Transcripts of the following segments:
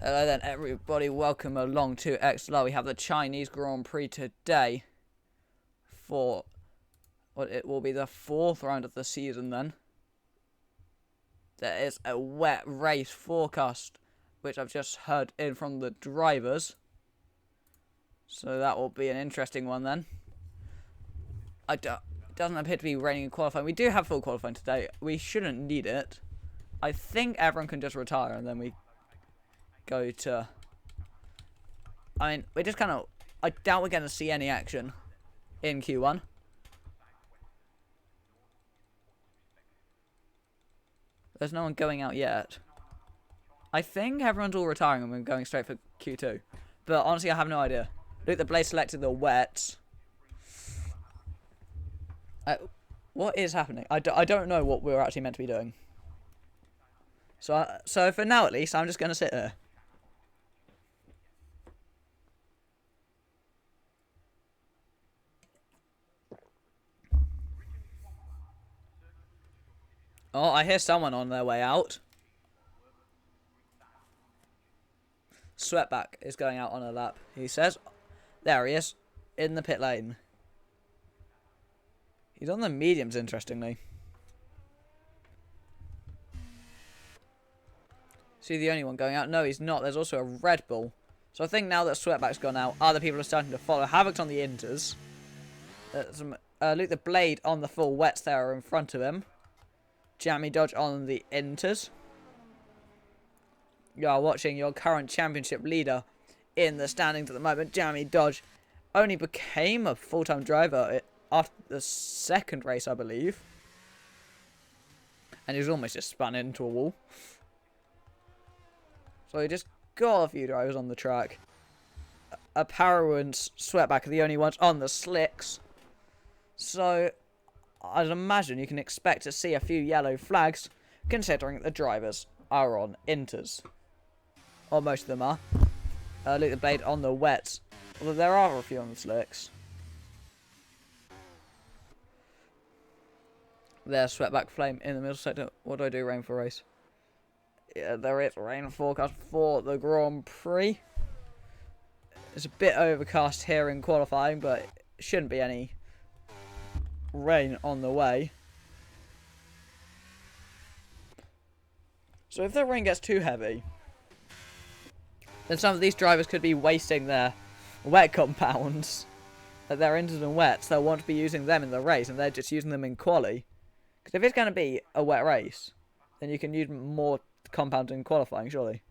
Hello then everybody, welcome along to XLR. We have the Chinese Grand Prix today for what it will be the 4th round of the season then. There is a wet race forecast which I've just heard in from the drivers. So that will be an interesting one then. It doesn't appear to be raining in qualifying. We do have full qualifying today. We shouldn't need it. I think everyone can just retire and then we go to... I mean, we're just kind of... I doubt we're going to see any action in Q1. There's no one going out yet. I think everyone's all retiring and we're going straight for Q2. But honestly, I have no idea. Look, the Blade selected the wets. What is happening? I don't know what we're actually meant to be doing. So for now, at least, I'm just going to sit here. Oh, I hear someone on their way out. Sweatback is going out on a lap, he says. There he is, in the pit lane. He's on the mediums, interestingly. Is he the only one going out? No, he's not. There's also a Red Bull. So I think now that Sweatback's gone out, other people are starting to follow. Havoc's on the inters. Luke the Blade on the full wets there in front of him. Jammy Dodge on the inters. You are watching your current championship leader in the standings at the moment. Jammy Dodge only became a full-time driver after the second race, I believe. And he was almost just spun into a wall. So he just got a few drivers on the track. Apparel and Sweatback are the only ones on the slicks. So I'd imagine you can expect to see a few yellow flags, considering the drivers are on inters. Or most of them are. Luke the Blade on the wets. Although there are a few on the slicks. There's Sweatback Flame in the middle sector. What do I do, rain for race? Yeah, there is rain forecast for the Grand Prix. It's a bit overcast here in qualifying, but it shouldn't be any rain on the way. So if the rain gets too heavy, then some of these drivers could be wasting their wet compounds at their inters and wets. They'll want to be using them in the race, and they're just using them in quali. Because if it's going to be a wet race, then you can use more compounds in qualifying, surely.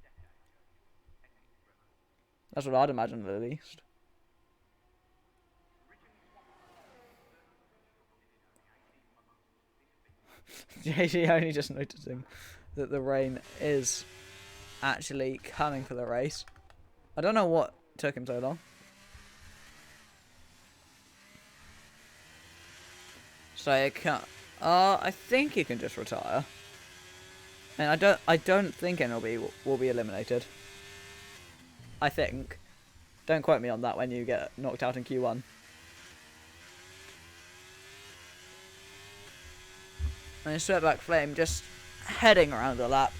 That's what I'd imagine, at least. JG only just noticing that the rain is actually coming for the race. I don't know what took him so long. So I can't. I think he can just retire. And I don't think NLB will be eliminated. I think. Don't quote me on that when you get knocked out in Q1. And Sweatback Flame just heading around the lap.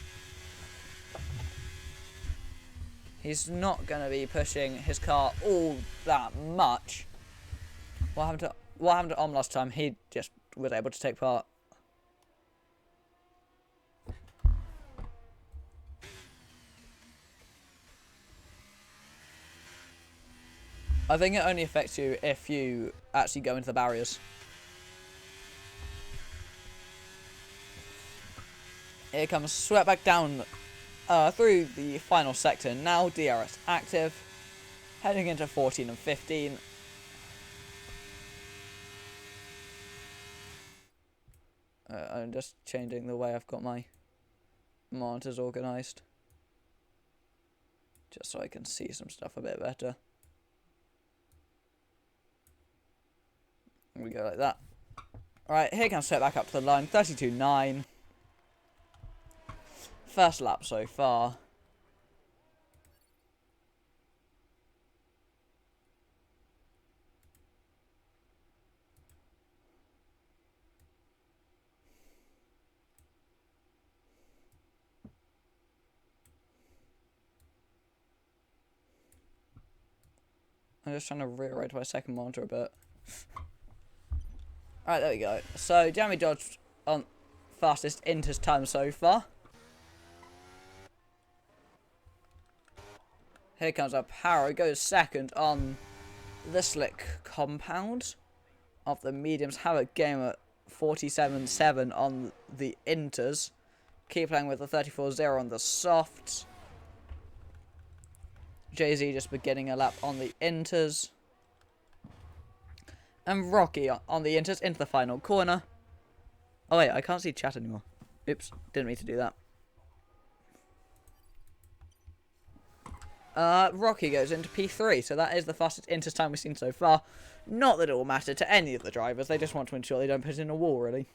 He's not going to be pushing his car all that much. What happened to Om last time? He just was able to take part. I think it only affects you if you actually go into the barriers. Here comes Sweatback down through the final sector. Now DRS active. Heading into 14 and 15. I'm just changing the way I've got my monitors organised. Just so I can see some stuff a bit better. We go like that. Alright, here comes Sweatback up to the line. 32.9. First lap so far. I'm just trying to rearrange my second monitor a bit. Alright, there we go. So, Jeremy Dodge on fastest Inters time so far. Here comes up Harrow, goes second on the slick compound of the mediums. Have a game at 47.7 on the Inters. Keep playing with the 34.0 on the softs. Jay-Z just beginning a lap on the Inters. And Rocky on the Inters into the final corner. Oh wait, I can't see chat anymore. Oops, didn't mean to do that. Rocky goes into P3, so that is the fastest Inters time we've seen so far. Not that it will matter to any of the drivers, they just want to ensure they don't put in a wall, really.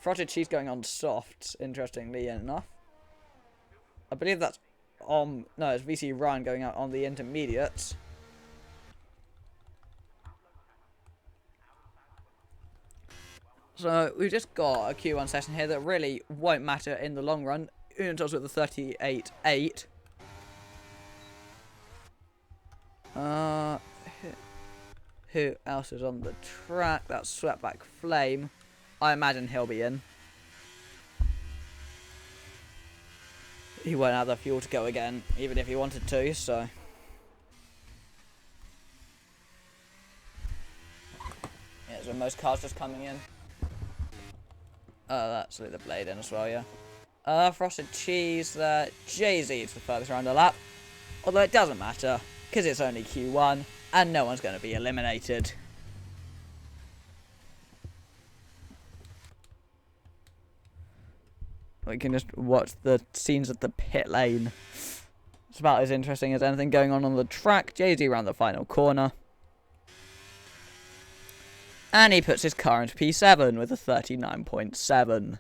Frotted cheese going on softs, interestingly enough. I believe that's no, it's VC Ryan going out on the intermediates. So we've just got a Q1 session here that really won't matter in the long run. Unitos with the 38.8. Who else is on the track? That's Sweatback Flame. I imagine he'll be in. He won't have the fuel to go again, even if he wanted to, so. Yeah, so most cars just coming in. Oh, that's the blade in as well, yeah. Frosted cheese there. Jay-Z is the furthest around the lap. Although it doesn't matter, because it's only Q1, and no one's going to be eliminated. We can just watch the scenes at the pit lane. It's about as interesting as anything going on the track. Jay-Z around the final corner. And he puts his car into P7 with a 39.7.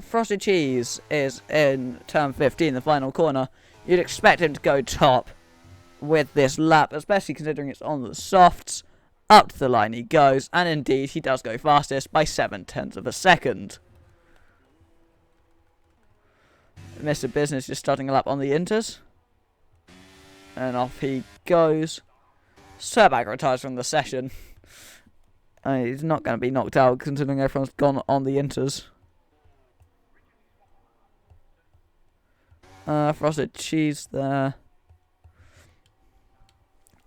Frosted Cheese is in turn 15, the final corner. You'd expect him to go top with this lap, especially considering it's on the softs. Up to the line he goes, and indeed he does go fastest by 0.7 of a second. Mr. Business just starting a lap on the Inters. And off he goes. Sweatback retires from the session. He's not going to be knocked out considering everyone's gone on the Inters. Frosted Cheese there.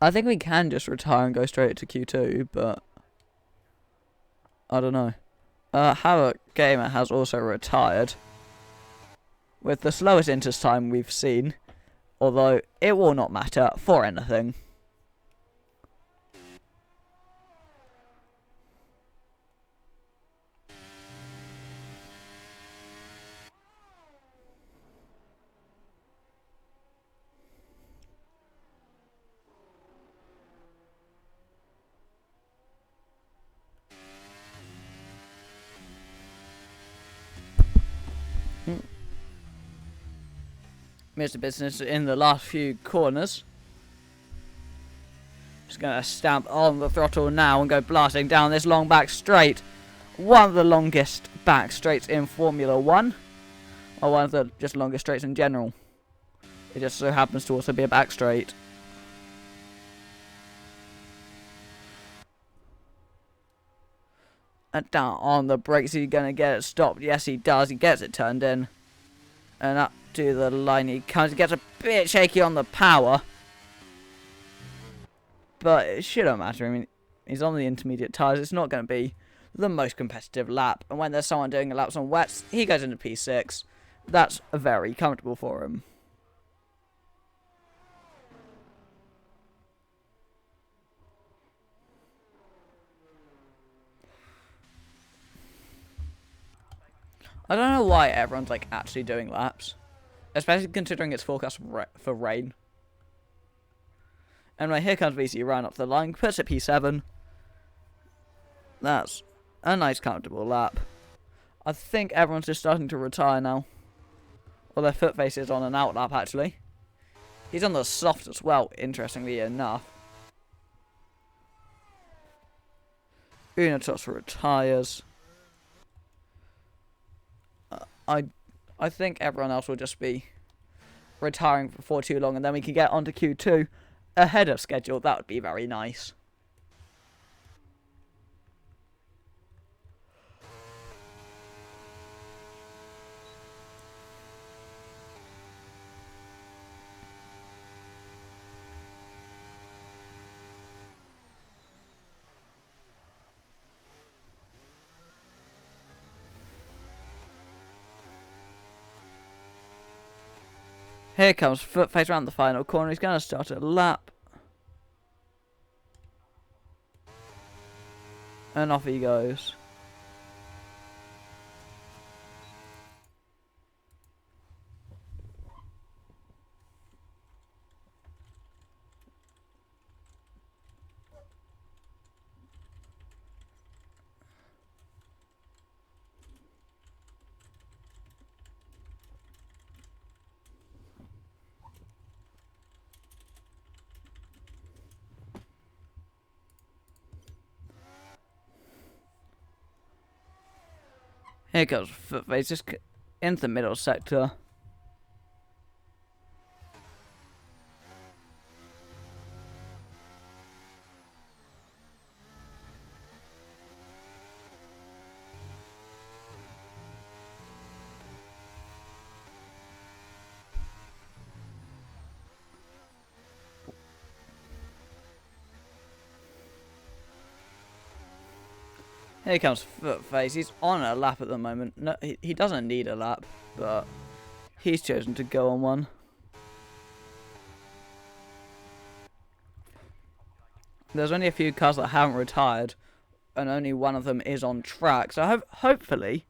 I think we can just retire and go straight to Q2, but I don't know. Havoc Gamer has also retired with the slowest Inters time we've seen, although it will not matter for anything. Mr. Business in the last few corners. Just going to stamp on the throttle now and go blasting down this long back straight. One of the longest back straights in Formula 1. Or one of the just longest straights in general. It just so happens to also be a back straight. And down on the brakes, he's going to get it stopped. Yes, he does. He gets it turned in. And up to the line he comes. He gets a bit shaky on the power. But it shouldn't matter. I mean, he's on the intermediate tyres. It's not going to be the most competitive lap. And when there's someone doing laps on wets, he goes into P6. That's very comfortable for him. I don't know why everyone's like actually doing laps, especially considering it's forecast for rain. Anyway, here comes VC Ryan up the line, puts it P7. That's a nice comfortable lap. I think everyone's just starting to retire now. Well, their foot face is on an out lap actually. He's on the soft as well, interestingly enough. Unitos retires. I think everyone else will just be retiring for too long, and then we can get onto Q2 ahead of schedule. That would be very nice. Here comes Footface around the final corner. He's going to start a lap. And off he goes. Here goes Footface, just into the middle sector. Here comes Footface. He's on a lap at the moment. No, he doesn't need a lap, but he's chosen to go on one. There's only a few cars that haven't retired, and only one of them is on track. So hopefully,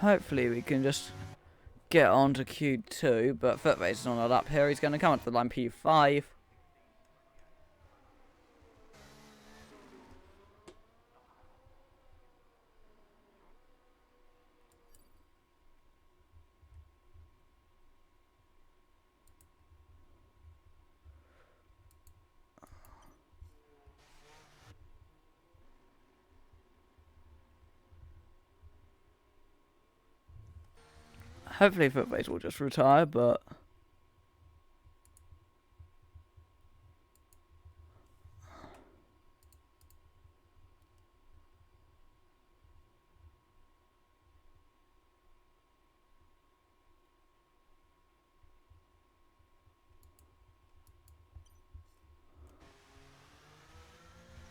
we can just get on to Q2, but Footface is on a lap here. He's going to come onto the line P5. Hopefully Footface will just retire, but I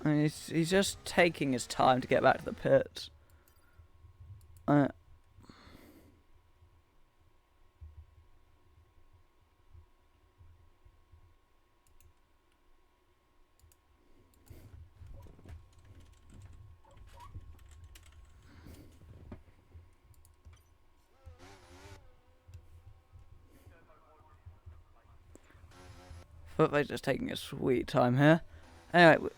mean, he's just taking his time to get back to the pits. Footface just taking a sweet time here. Anyway.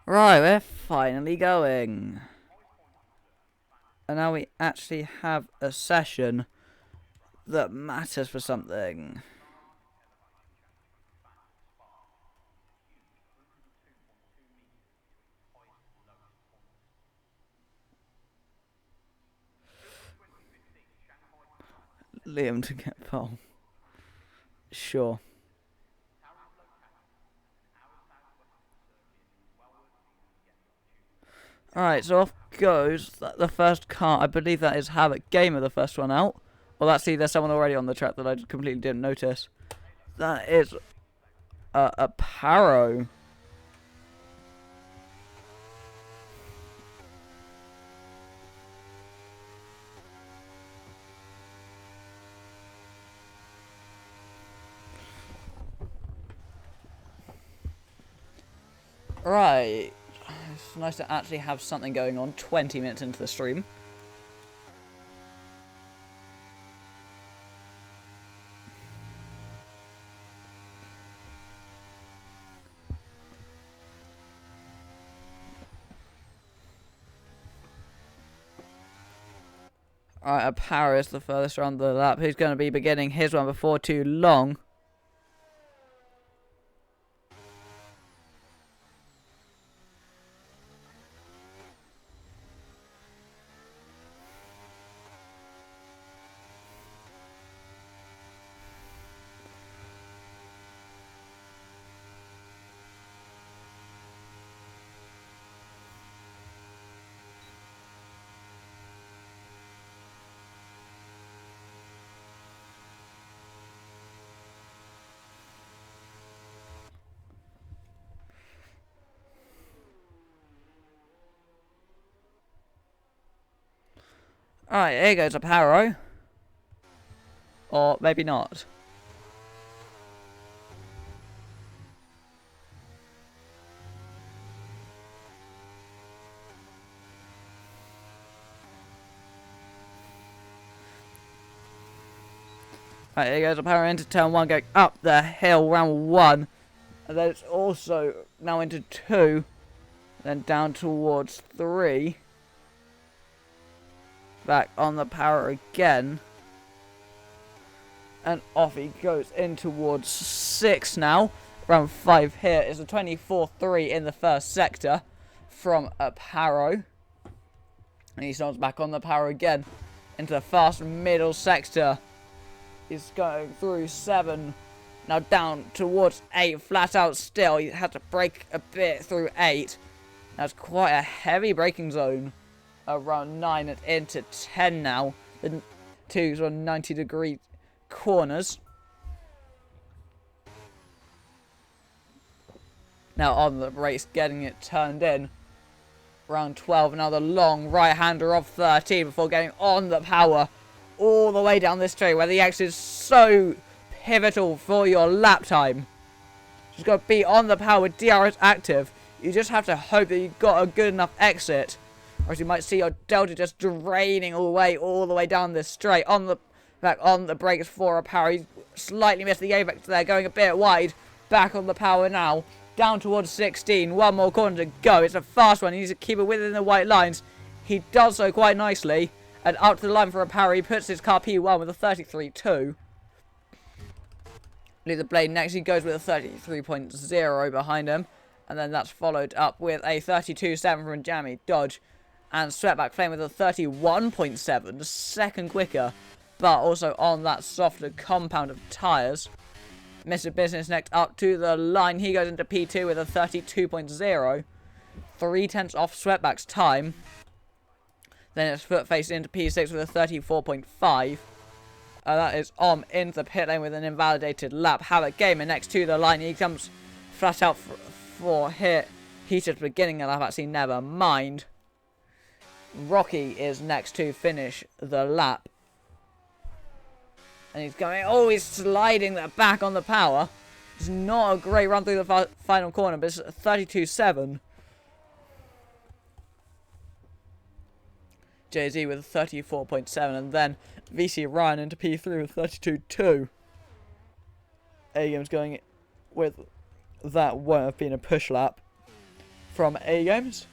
Right, we're finally going. And now we actually have a session that matters for something. Liam to get pole. Sure. Alright, so off goes the first car. I believe that is Havoc Gamer, the first one out. Well, actually, there's someone already on the track that I completely didn't notice. That is a Paro. Right. It's nice to actually have something going on 20 minutes into the stream. Alright, Apara is the furthest around the lap. Who's going to be beginning his one before too long? Alright, here goes Aparo. Or maybe not. Right, here goes Aparo into turn 1, going up the hill, round 1. And then it's also now into 2. Then down towards 3. Back on the power again. And off he goes in towards 6 now. Round 5 here is a 24-3 in the first sector from Aparo. And he starts back on the power again into the fast middle sector. He's going through 7. Now down towards 8. Flat out still. He had to brake a bit through 8. That's quite a heavy braking zone. Around 9 and into 10 now. The two sort of 90-degree corners. Now on the brakes, getting it turned in. Round 12, now the long right-hander of 13 before getting on the power all the way down this straight where the X is so pivotal for your lap time. You've got to be on the power with DRS active. You just have to hope that you've got a good enough exit, or else you might see your delta just draining all the way down this straight. On the back on the brakes for Aparo. He's slightly missed the apex there, going a bit wide. Back on the power now. Down towards 16. One more corner to go. It's a fast one. He needs to keep it within the white lines. He does so quite nicely. And up to the line for Aparo. He puts his car P1 with a 33.2. Leave the blade next. He goes with a 33.0 behind him. And then that's followed up with a 32.7 from Jamie Dodge. And Sweatback Flame with a 31.7. Second quicker. But also on that softer compound of tyres. Mr. Business next up to the line. He goes into P2 with a 32.0. 3/10 off Sweatback's time. Then it's foot face into P6 with a 34.5. That is into the pit lane with an invalidated lap. Havoc Gamer next to the line. He comes flat out for hit. He's just beginning a lap, actually, never mind. Rocky is next to finish the lap. And he's going, oh, he's sliding that back on the power. It's not a great run through the final corner, but it's 32.7. Jay-Z with 34.7, and then VC Ryan into P3 with 32.2. A-Game's going with that won't have been a push lap. from A Games.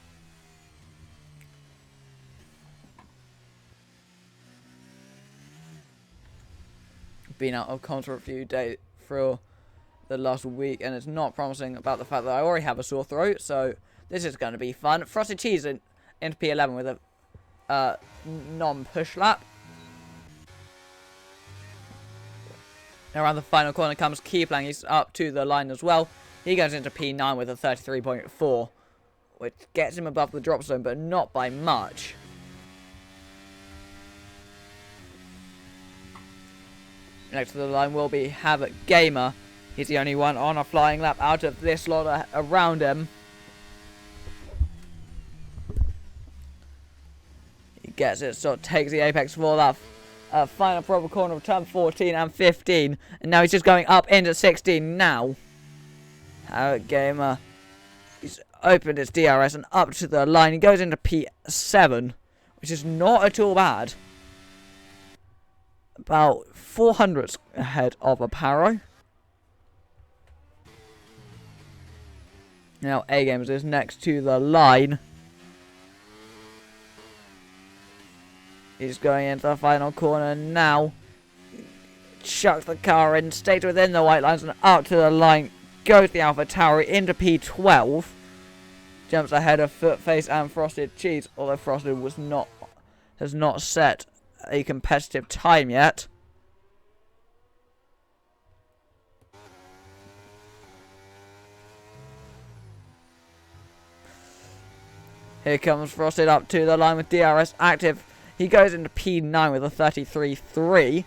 Been out of comms for a few days for the last week, and it's not promising about the fact that I already have a sore throat, so this is going to be fun. Frosted Cheese into P11 with a non-push lap. Around the final corner comes Keyplang. He's up to the line as well. He goes into P9 with a 33.4, which gets him above the drop zone, but not by much. Next to the line will be Havoc Gamer. He's the only one on a flying lap out of this lot around him. He gets it, so takes the apex for that final proper corner of turn 14 and 15. And now he's just going up into 16 now. Havoc Gamer. He's opened his DRS and up to the line. He goes into P7, which is not at all bad. About 400 ahead of Aparo. Now A Games is next to the line. He's going into the final corner now. Chucks the car in, stays within the white lines and up to the line. Goes the Alpha Tower into P12. Jumps ahead of Footface and Frosted Cheese, although Frosted has not set a competitive time yet. Here comes Frosted up to the line with DRS active. He goes into P9 with a 33.3.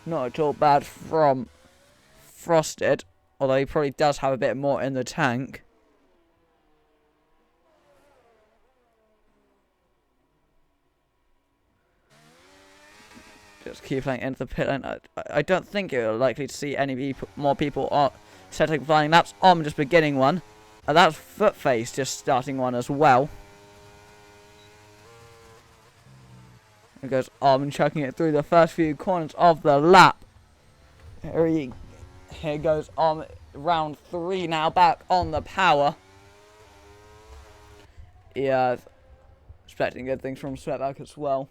Not at all bad from Frosted, although he probably does have a bit more in the tank. Just keep playing into the pit lane. I don't think you're likely to see any more people setting flying laps. Just beginning one. And that's Footface just starting one as well. It goes chucking it through the first few corners of the lap. Here goes round 3 now, back on the power. Yeah, expecting good things from Sweatback as well.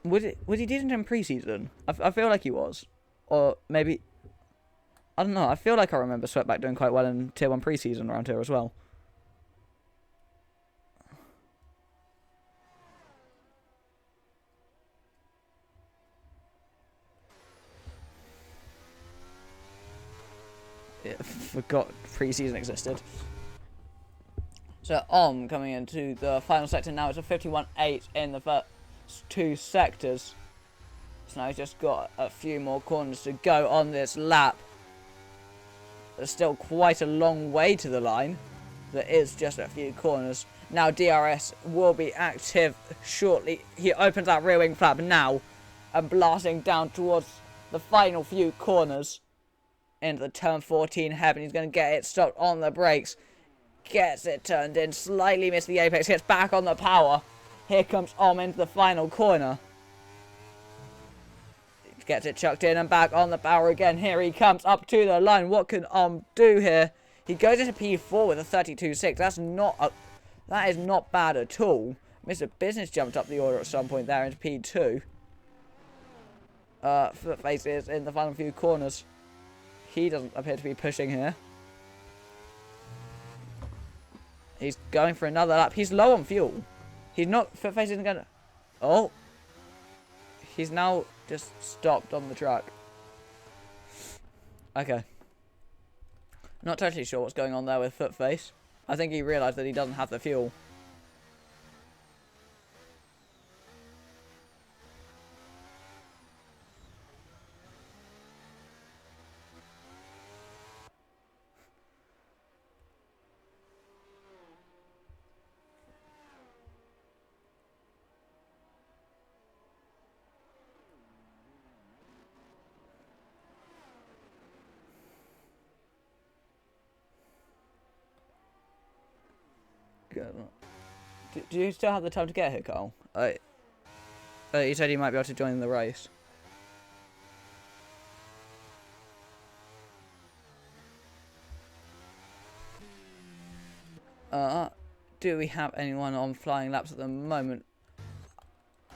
Was he decent in pre-season? I feel like he was. Or maybe, I don't know, I feel like I remember Sweatback doing quite well in Tier 1 pre-season around here as well. Yeah, forgot pre-season existed. So coming into the final sector now. It's a 51.8 in the first 2 sectors. So now he's just got a few more corners to go on this lap. There's still quite a long way to the line. There is just a few corners. Now DRS will be active shortly. He opens that rear wing flap now and blasting down towards the final few corners into the turn 14 heaven. He's going to get it stopped on the brakes. Gets it turned in. Slightly missed the apex. Gets back on the power. Here comes into the final corner. Gets it chucked in and back on the power again. Here he comes up to the line. What can do here? He goes into P4 with a 32.6. That is not bad at all. Mr. Business jumped up the order at some point there into P2. Footface is in the final few corners. He doesn't appear to be pushing here. He's going for another lap. He's low on fuel. He's not... Footface isn't going to... Oh. He's now just stopped on the track. Okay. Not totally sure what's going on there with Footface. I think he realised that he doesn't have the fuel. Do you still have the time to get here, Carl? You said you might be able to join the race. Do we have anyone on flying laps at the moment?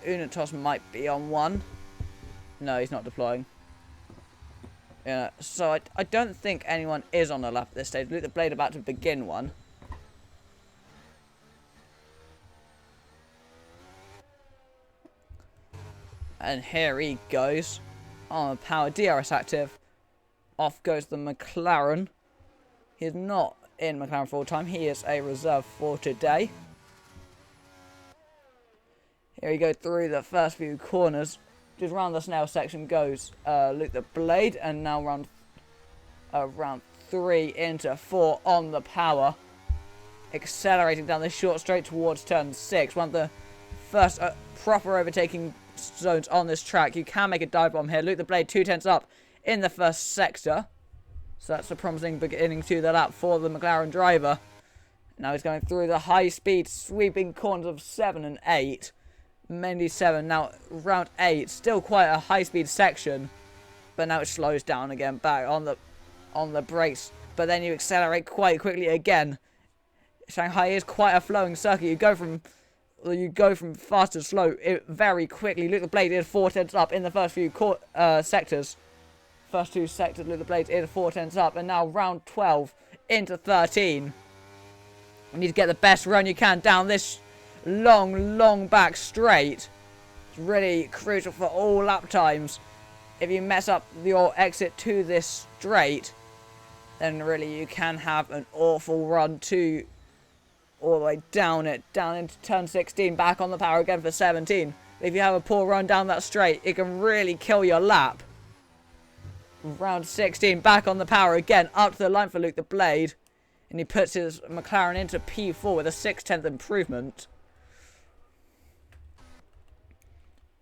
Unitos might be on one. No, he's not deploying. Yeah, so I don't think anyone is on a lap at this stage. Luke the Blade about to begin one. And here he goes. On power, DRS active. Off goes the McLaren. He's not in McLaren full time. He is a reserve for today. Here we go through the first few corners. Just round the snail section goes Luke the Blade. And now round 3 into 4 on the power. Accelerating down the short straight towards turn 6. One of the first proper overtaking zones on this track. You can make a dive bomb here. Luke the Blade 2/10 up in the first sector. So that's a promising beginning to the lap for the McLaren driver. Now he's going through the high-speed sweeping corners of 7 and 8. Mainly 7. Now round 8. Still quite a high-speed section. But now it slows down again. Back on the brakes. But then you accelerate quite quickly again. Shanghai is quite a flowing circuit. You go from fast to slow very quickly. Luke the Blade is 4/10 up in the first few sectors. First 2 sectors, Luke the Blade is 4/10 up. And now round 12 into 13. You need to get the best run you can down this long back straight. It's really crucial for all lap times. If you mess up your exit to this straight, then really you can have an awful run to all the way down into turn 16, back on the power again for 17. If you have a poor run down that straight, it can really kill your lap. Round 16, back on the power again, up to the line for Luke the Blade. And he puts his McLaren into P4 with a 6/10 improvement.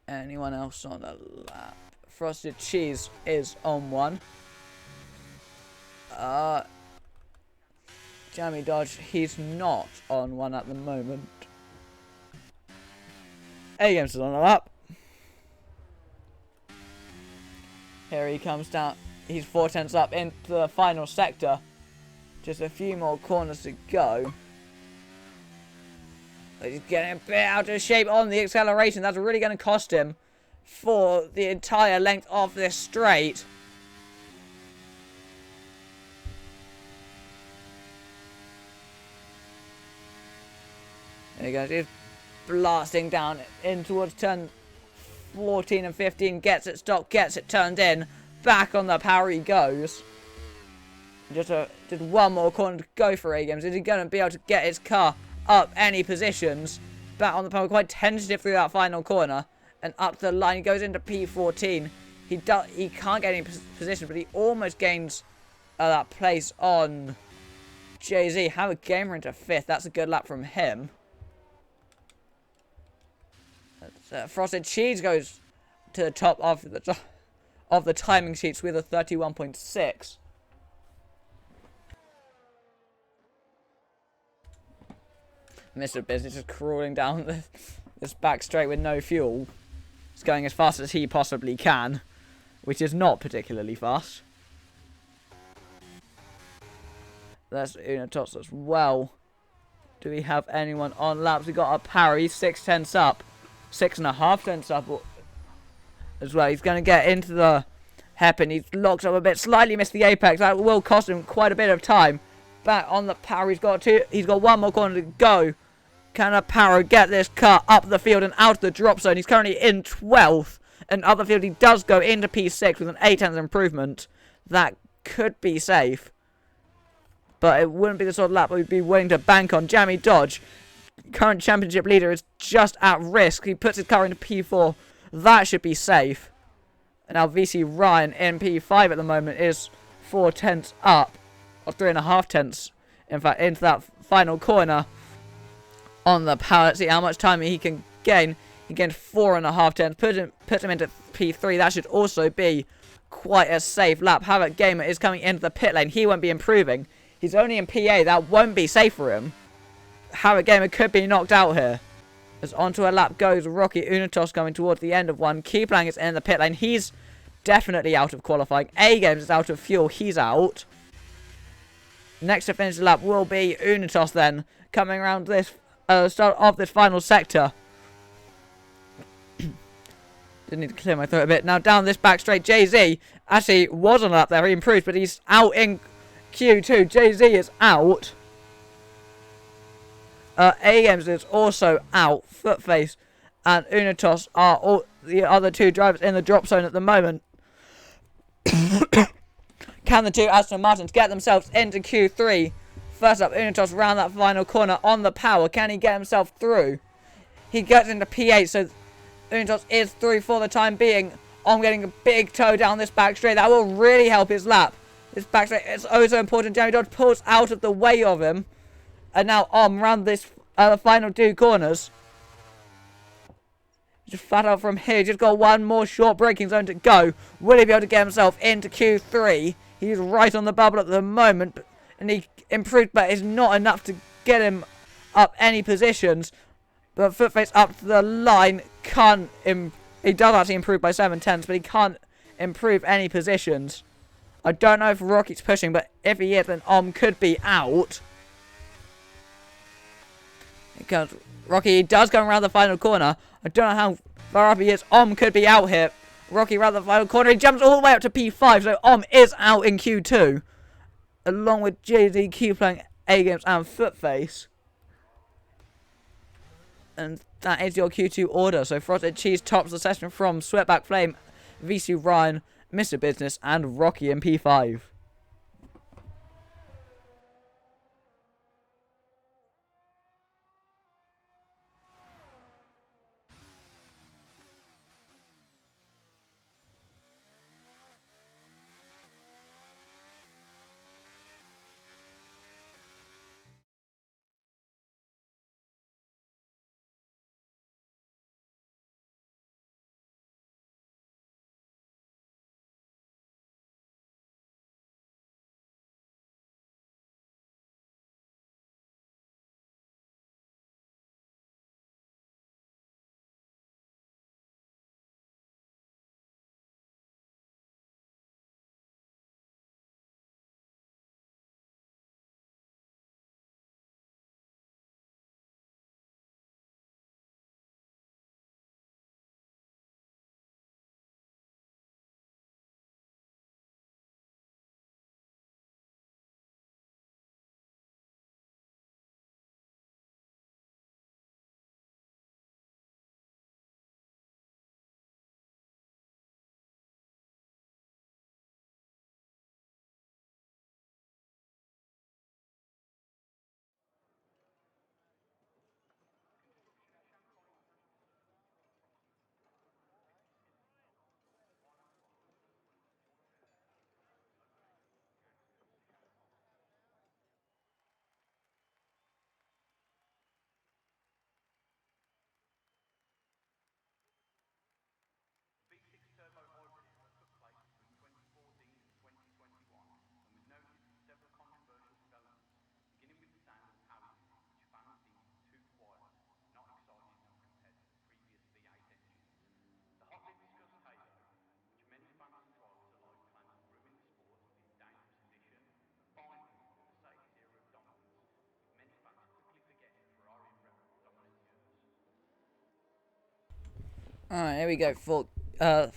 Anyone else on the lap? Frosted Cheese is on one. Jamie Dodge, he's not on one at the moment. A-Games is on the lap. Here he comes down. He's 4/10 up into the final sector. Just a few more corners to go. But he's getting a bit out of shape on the acceleration. That's really going to cost him for the entire length of this straight. There he goes. He's blasting down in towards turn 14 and 15. Gets it stopped. Gets it turned in. Back on the power he goes. Just one more corner to go for A-Games. Is he going to be able to get his car up any positions? Back on the power. Quite tentative through that final corner. And up the line. He goes into P14. He can't get any position, but he almost gains that place on Jay-Z. Have a gamer into 5th. That's a good lap from him. Frosted Cheese goes to the top of the timing sheets with a 31.6. Mr. Business is crawling down this back straight with no fuel. He's going as fast as he possibly can, which is not particularly fast. There's Unitos as well. Do we have anyone on laps? We got a parry, 6/10 up. 6.5 up as well. He's going to get into the hairpin. He's locked up a bit. Slightly missed the apex. That will cost him quite a bit of time. Back on the power. He's got one more corner to go. Can a power get this car up the field and out of the drop zone? He's currently in 12th. And up the field he does go into P6 with an 8/10 improvement. That could be safe. But it wouldn't be the sort of lap we'd be willing to bank on. Jamie Dodge, current championship leader, is just at risk. He puts his car into P4. That should be safe. And now VC Ryan in P5 at the moment is 4/10 up. Or 3.5, in fact, into that final corner on the power. Let's see how much time he can gain. He gained 4.5. Puts him into P3. That should also be quite a safe lap. Havoc Gamer is coming into the pit lane. He won't be improving. He's only in PA. That won't be safe for him. Havoc Gamer could be knocked out here. As onto a lap goes Rocky Unitos coming towards the end of one. Keyplang is in the pit lane. He's definitely out of qualifying. A-Games is out of fuel. He's out. Next to finish the lap will be Unitos then. coming around this start of this final sector. Didn't need to clear my throat a bit. Now down this back straight, Jay-Z actually wasn't up there. He improved, but he's out in Q2. Jay-Z is out. A-Games is also out. Footface and Unitos are all the other two drivers in the drop zone at the moment. Can the two Aston Martins get themselves into Q3? First up, Unitos round that final corner on the power. Can he get himself through? He gets into P8, so Unitos is through for the time being. I'm getting a big toe down this back straight. That will really help his lap. This back straight is oh so important. Jamie Dodge pulls out of the way of him. And now round this final two corners. Just flat out from here. Just got one more short braking zone to go. Will he be able to get himself into Q3? He's right on the bubble at the moment. And he improved, but it's not enough to get him up any positions. But Footface up to the line can't... He does actually improve by 7/10, but he can't improve any positions. I don't know if Rocky's pushing, but if he is, then could be out. Because Rocky does go around the final corner. I don't know how far up he is. Could be out here. Rocky around the final corner. He jumps all the way up to P5, so is out in Q2. Along with JD, Q-Plank, A-Games, and Footface. And that is your Q2 order. So Frosted Cheese tops the session from Sweatback Flame, VC Ryan, Mr. Business, and Rocky in P5. Alright, here we go for the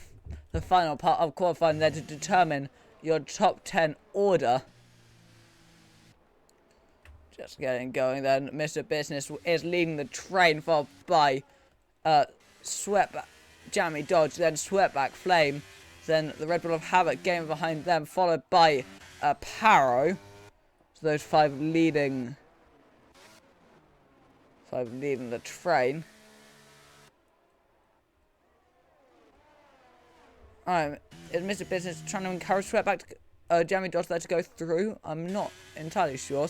final part of qualifying there to determine your top 10 order. Just getting going then. Mr. Business is leading the train, followed by Jamie Dodge, then Sweatback Flame, then the Red Bull of Havoc getting behind them, followed by Paro. So those five leading the train. Alright, is Mr. Business trying to encourage Sweatback to Jamie Dodge there to go through? I'm not entirely sure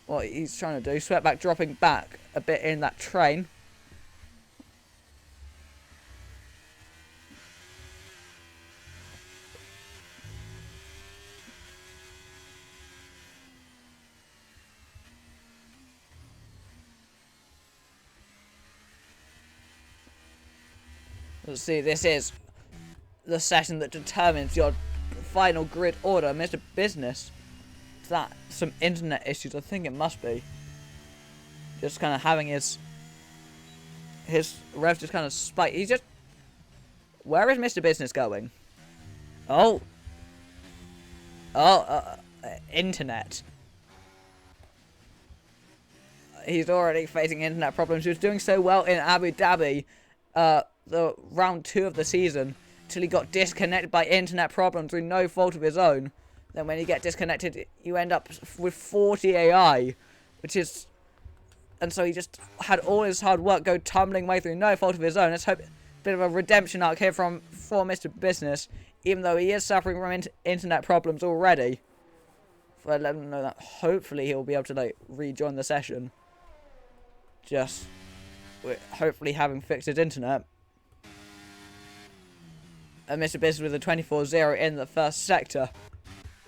what he's trying to do. Sweatback dropping back a bit in that train. Let's see, this is the session that determines your final grid order. Mr. Business. Is that some internet issues? I think it must be. just kind of having his rev just kind of spike. He's just... Where is Mr. Business going? Oh. Oh, internet. He's already facing internet problems. He was doing so well in Abu Dhabi, the round 2 of the season, till he got disconnected by internet problems through no fault of his own. Then when you get disconnected, you end up with 40 AI, which is... And so he just had all his hard work go tumbling away through no fault of his own. Let's hope a bit of a redemption arc here for Mr. Business, even though he is suffering from internet problems already. So I let him know that hopefully he'll be able to like rejoin the session. Just hopefully having fixed his internet. And Mr. Business with a 24-0 in the first sector.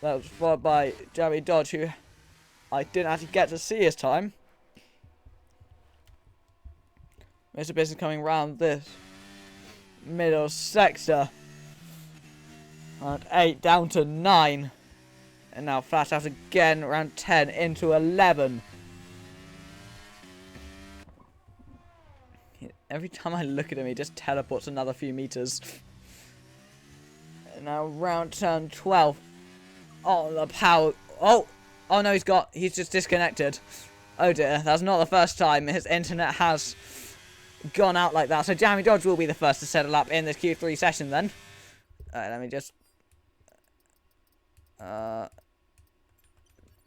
That was followed by Jeremy Dodge, who I didn't actually get to see his time. Mr. Business coming round this middle sector. Round 8 down to 9. And now flash out again, round 10 into 11. Every time I look at him, he just teleports another few meters. And now round turn 12. Oh, the power. Oh no, he's just disconnected. Oh dear, that's not the first time his internet has gone out like that. So Jeremy Dodge will be the first to settle up in this Q3 session then. Alright, let me just... there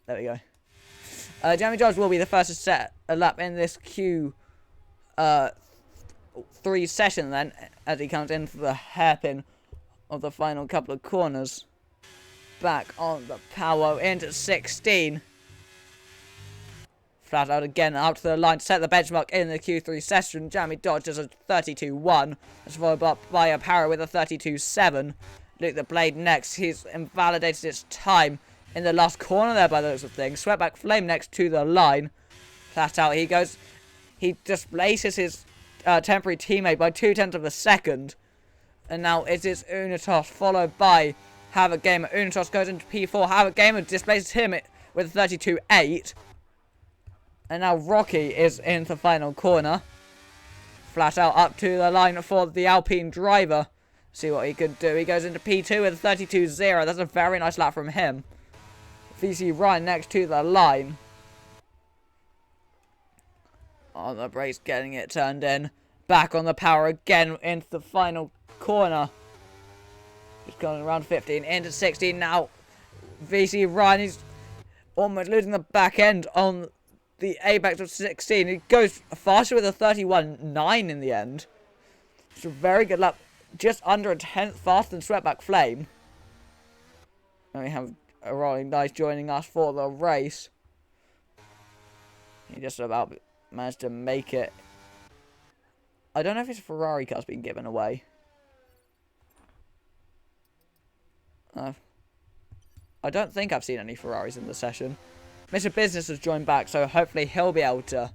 we go. Jeremy Dodge will be the first to set a lap in this Q3 session then, as he comes in for the hairpin of the final couple of corners. Back on the power into 16. Flat out again, out to the line to set the benchmark in the Q3 session. Jeremy Dodge does a 32-1. That's followed up by a Para with a 32-7. Luke the Blade next. He's invalidated his time in the last corner there by the looks of things. Sweatback Flame next to the line. Flat out he goes. He displaces his temporary teammate by 0.2 of a second. And now it is Unitos followed by Havoc Gamer. Unitos goes into P4. Havoc Gamer displaces him with a 32-8. And now Rocky is in the final corner. Flat out up to the line for the Alpine driver. See what he could do. He goes into P2 with a 32-0. That's a very nice lap from him. VC Ryan next to the line. On the brakes, getting it turned in. Back on the power again into the final corner. Just going around 15 into 16 now. VC Ryan is almost losing the back end on the apex of 16. He goes faster with a 31.9 in the end. It's a very good lap. Just under a tenth faster than Sweatback Flame. And we have a Rolling Dice joining us for the race. He just about managed to make it. I don't know if his Ferrari car's been given away. I don't think I've seen any Ferraris in the session. Mr. Business has joined back, so hopefully he'll be able to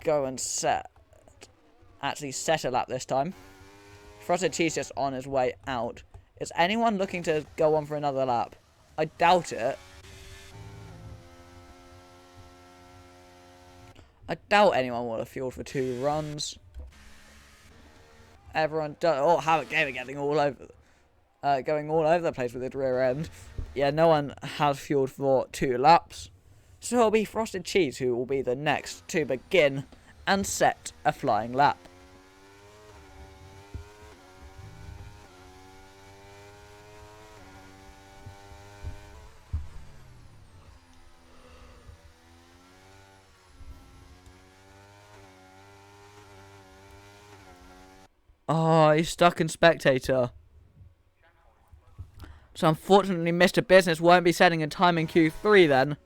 go and actually set a lap this time. Frosted Cheese just on his way out. Is anyone looking to go on for another lap? I doubt it. I doubt anyone will have fueled for 2 runs. Everyone does. Oh, Havoc Gamer getting all over, going all over the place with his rear end. Yeah, no one has fueled for 2 laps. So it'll be Frosted Cheese who will be the next to begin and set a flying lap. Oh, he's stuck in spectator. So unfortunately, Mr. Business won't be setting a time in Q3 then.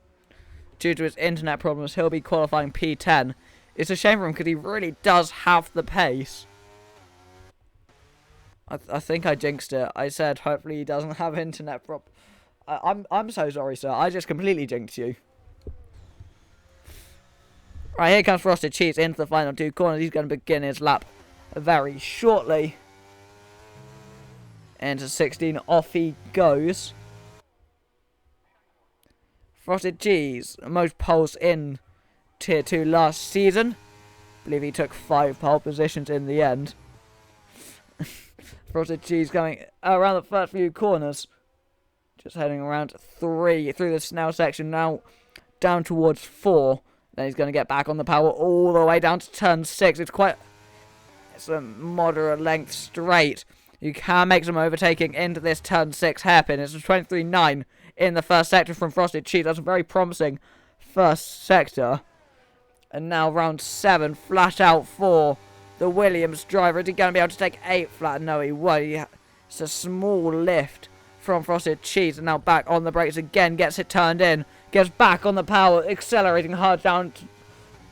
Due to his internet problems, he'll be qualifying P10. It's a shame for him because he really does have the pace. I think I jinxed it. I said hopefully he doesn't have internet problems. I'm so sorry, sir. I just completely jinxed you. Right, here comes Frosted Cheese into the final 2 corners. He's going to begin his lap very shortly. Into 16, off he goes. Frosted Cheese, most poles in Tier 2 last season. I believe he took 5 pole positions in the end. Frosted Cheese going around the first few corners. Just heading around 3 through the Snell section, now down towards 4. Then he's going to get back on the power all the way down to turn 6. It's a moderate length straight. You can make some overtaking into this turn 6 hairpin. It's a 23.9 in the first sector from Frosted Cheese. That's a very promising first sector. And now round 7, flat out for the Williams driver. Is he going to be able to take 8 flat? No, he won't. It's a small lift from Frosted Cheese. And now back on the brakes again. Gets it turned in. Gets back on the power. Accelerating hard down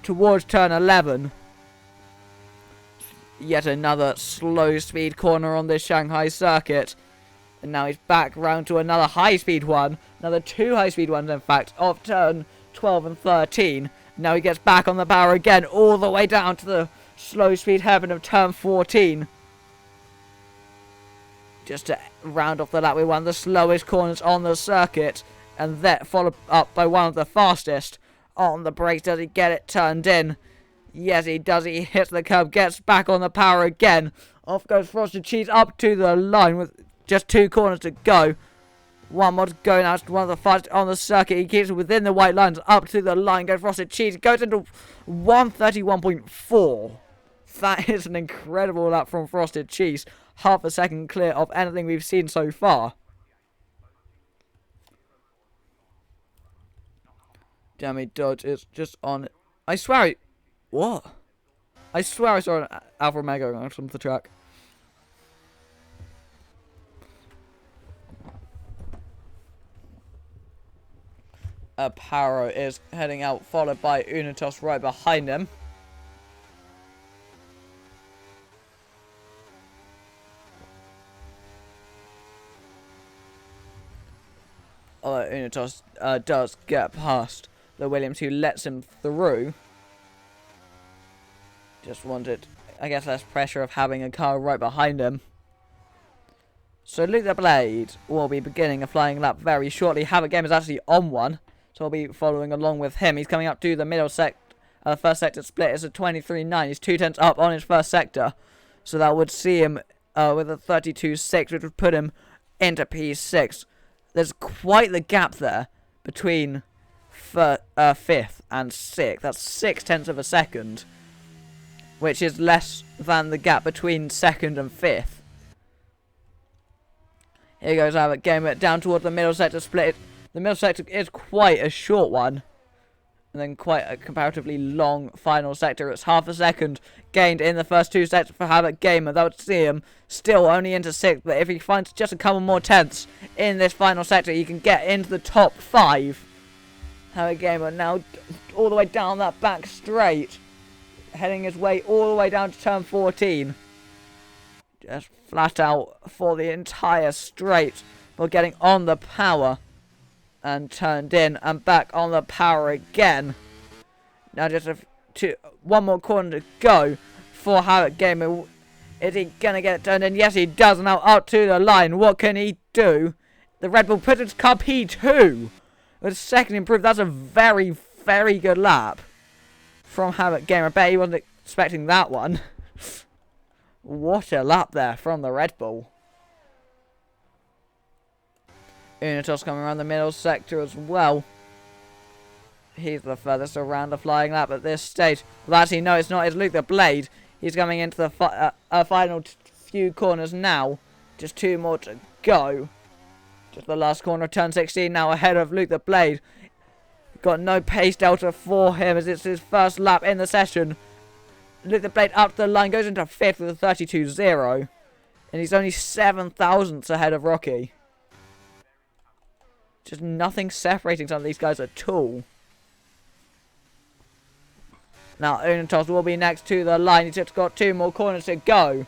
towards turn 11. Yet another slow speed corner on this Shanghai circuit. And now he's back round to another high speed one. Another 2 high speed ones, in fact, of turn 12 and 13. Now he gets back on the power again, all the way down to the slow speed hairpin of turn 14. Just to round off the lap with one of the slowest corners on the circuit. And that followed up by one of the fastest. On the brakes, does he get it turned in? Yes, he does. He hits the curb, gets back on the power again. Off goes Frosted Cheese up to the line with just 2 corners to go. One more to go now. It's one of the fastest on the circuit. He keeps it within the white lines. Up to the line goes Frosted Cheese. Goes into 1:31.4. That is an incredible lap from Frosted Cheese. Half a second clear of anything we've seen so far. Jamie Dodge is just on. I swear. What? I swear I saw an Alfa Romeo on some of the track. Paro is heading out, followed by Unitos right behind him. Although Unitos does get past the Williams, who lets him through. Just wanted, I guess, less pressure of having a car right behind him. So Luke the Blade will be beginning a flying lap very shortly. Havoc Game is actually on one, so I'll be following along with him. He's coming up to the middle sector. The first sector split is a 23.9. He's 2 tenths up on his first sector. So that would see him with a 32.6, which would put him into P6. There's quite the gap there between 5th and 6th. That's 6 tenths of a second, which is less than the gap between 2nd and 5th. Here goes Havoc Game down towards the middle sector split. The middle sector is quite a short one, and then quite a comparatively long final sector. It's half a second gained in the first 2 sectors for Havoc Gamer. That would see him still only into 6th, but if he finds just a couple more tenths in this final sector, he can get into the top 5. Havoc Gamer now all the way down that back straight, heading his way all the way down to turn 14. Just flat out for the entire straight for getting on the power. And turned in and back on the power again. Now just one more corner to go for Havoc Gamer. Is he going to get it turned in? Yes, he does. Now up to the line. What can he do? The Red Bull puts its car P2 with second improved. That's a very, very good lap from Havoc Gamer. I bet he wasn't expecting that one. What a lap there from the Red Bull. Unitos coming around the middle sector as well. He's the furthest around the flying lap at this stage. Well, actually, no, it's not. It's Luke the Blade. He's coming into the final few corners now. Just 2 more to go. Just the last corner of turn 16 now ahead of Luke the Blade. Got no pace delta for him as it's his first lap in the session. Luke the Blade up to the line, goes into 5th with a 32.0. And he's only 7 thousandths ahead of Rocky. Just nothing separating some of these guys at all. Now Unitos will be next to the line. He's just got 2 more corners to go.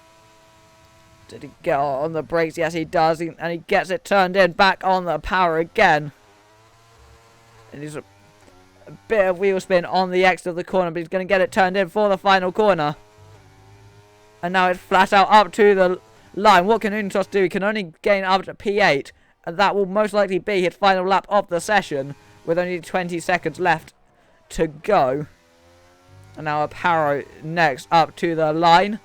Did he get on the brakes? Yes, he does. And he gets it turned in. Back on the power again. And he's a bit of wheel spin on the exit of the corner, but he's going to get it turned in for the final corner. And now it's flat out up to the line. What can Unitos do? He can only gain up to P8. And that will most likely be his final lap of the session, with only 20 seconds left to go. And now Aparo next up to the line.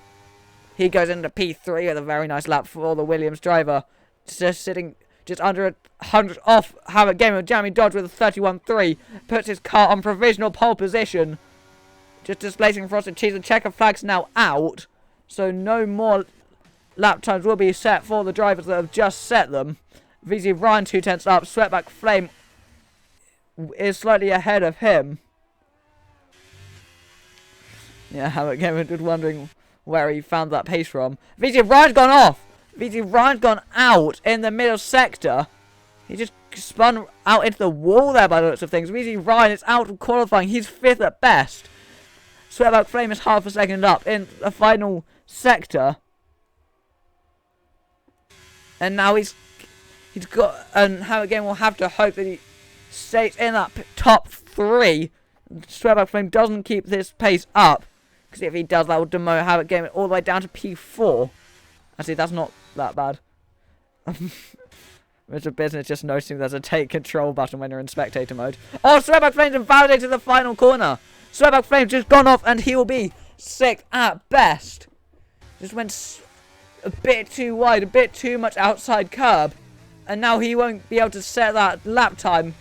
He goes into P3 with a very nice lap for the Williams driver. Just sitting just under 100 off Havoc Gamer. Jamie Dodge with a 31.3 puts his car on provisional pole position. Just displacing Frosted Cheese. The checker flag's now out. So no more lap times will be set for the drivers that have just set them. VZ Ryan 2/10 up. Sweatback Flame is slightly ahead of him. Yeah, Havoc Gamer just wondering where he found that pace from. VZ Ryan's gone off. VZ Ryan's gone out in the middle sector. He just spun out into the wall there by the looks of things. VZ Ryan is out of qualifying. He's 5th at best. Sweatback Flame is half a second up in the final sector. And now he's got, and Havoc Gamer will have to hope that he stays in that top 3. Sweatback Flame doesn't keep this pace up. Because if he does, that will demote Havoc Gamer all the way down to P4. Actually, that's not that bad. Mr. Business just noticing there's a take control button when you're in spectator mode. Oh, Sweatback Flame's invalidated the final corner. Sweatback Flame's just gone off and he will be 6th at best. Just went a bit too wide, a bit too much outside curb. And now he won't be able to set that lap time.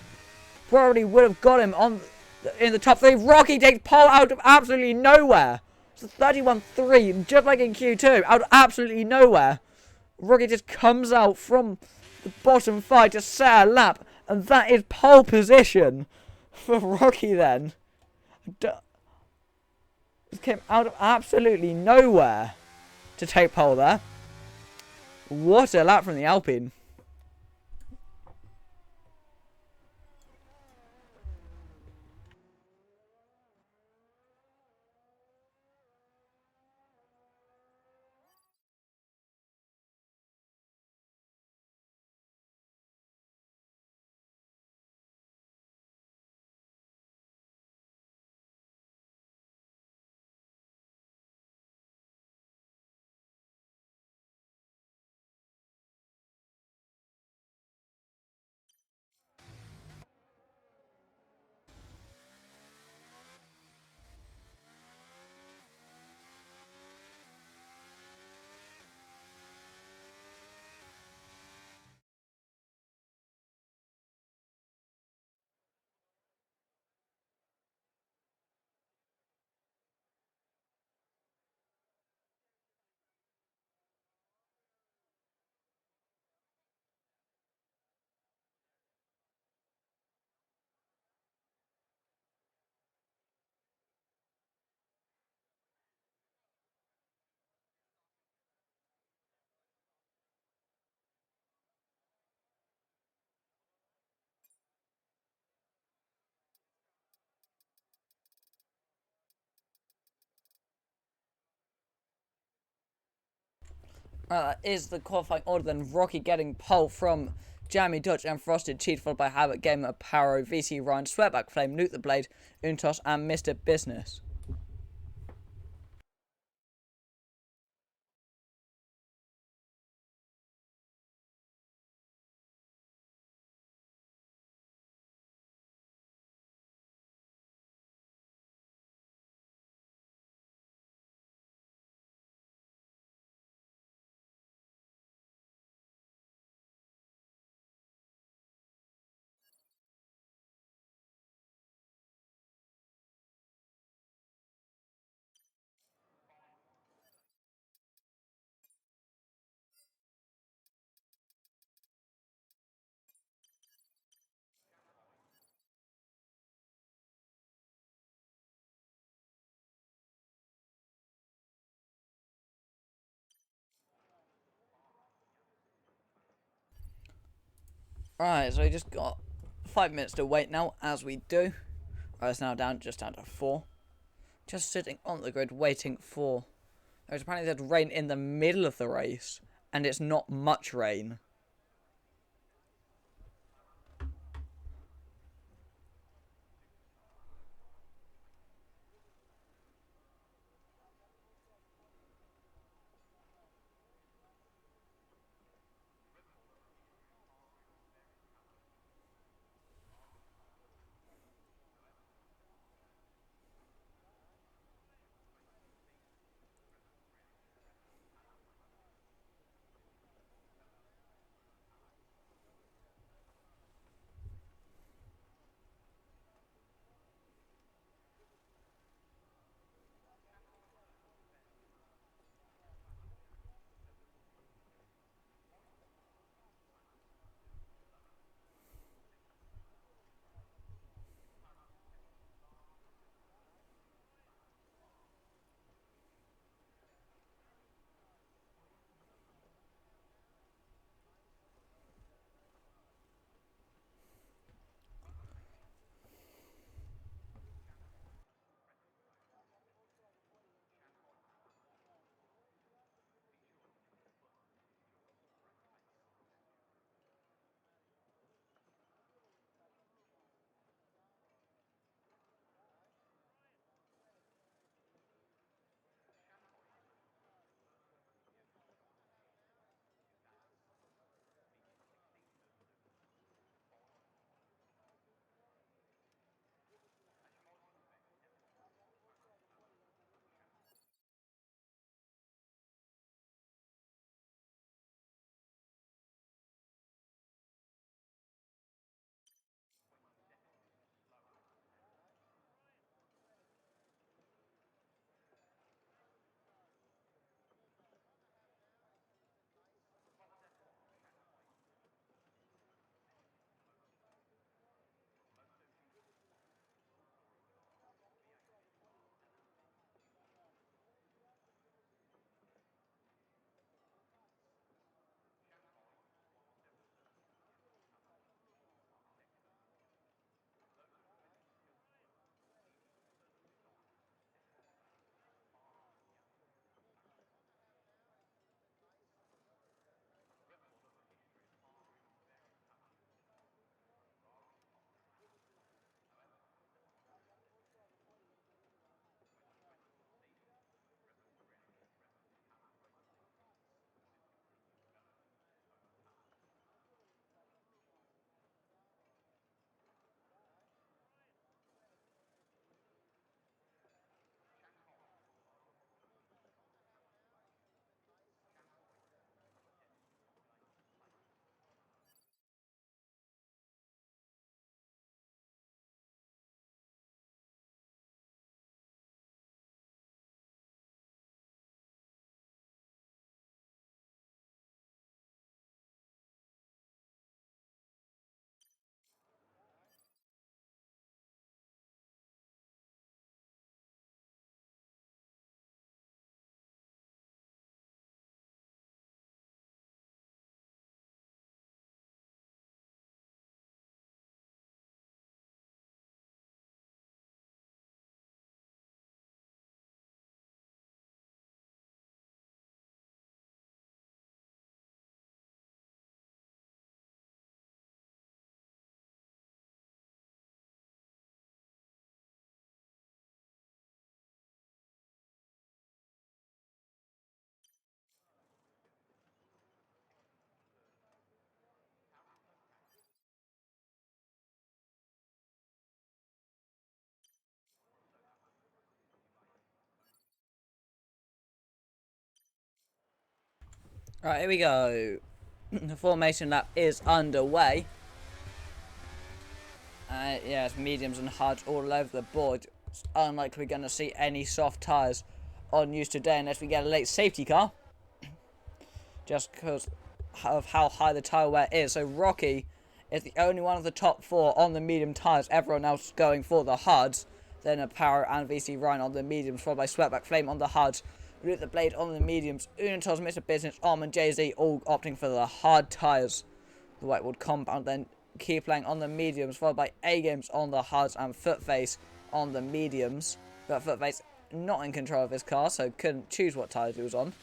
Probably would have got him on in the top 3. Rocky takes pole out of absolutely nowhere. It's a 31.3, just like in Q2, out of absolutely nowhere. Rocky just comes out from the bottom 5 to set a lap. And that is pole position for Rocky then. Just came out of absolutely nowhere to take pole there. What a lap from the Alpine. Is the qualifying order then? Rocky getting pole from Jamie Dutch and Frosted Cheat, followed by Havoc Gamer, Paro, VC Ryan, Sweatback Flame, Newt the Blade, Untos, and Mr. Business. Right, so we just got 5 minutes to wait now, as we do. Right, it's now just down to 4. Just sitting on the grid waiting for... There's apparently there's rain in the middle of the race, and it's not much rain. Right, here we go. The formation lap is underway. Yes, mediums and hards all over the board. It's unlikely we're going to see any soft tyres on use today unless we get a late safety car. Just because of how high the tyre wear is. So Rocky is the only one of the top four on the medium tyres. Everyone else going for the hards. Then a Power and VC Ryan on the mediums, followed by Sweatback Flame on the hards. Root the Blade on the mediums. Unitos, Mr. Business, Arm and Jay-Z all opting for the hard tyres. The Whitewood Compound then keep playing on the mediums, followed by A-Games on the hards and Footface on the mediums. But Footface not in control of his car, so couldn't choose what tyres he was on.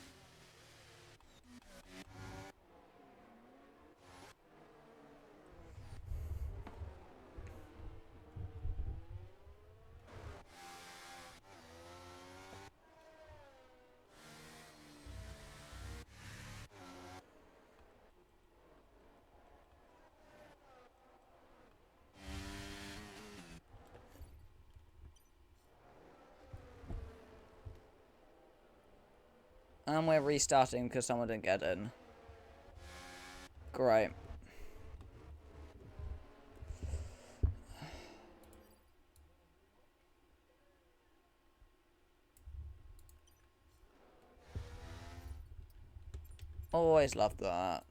And we're restarting because someone didn't get in. Great. Always loved that.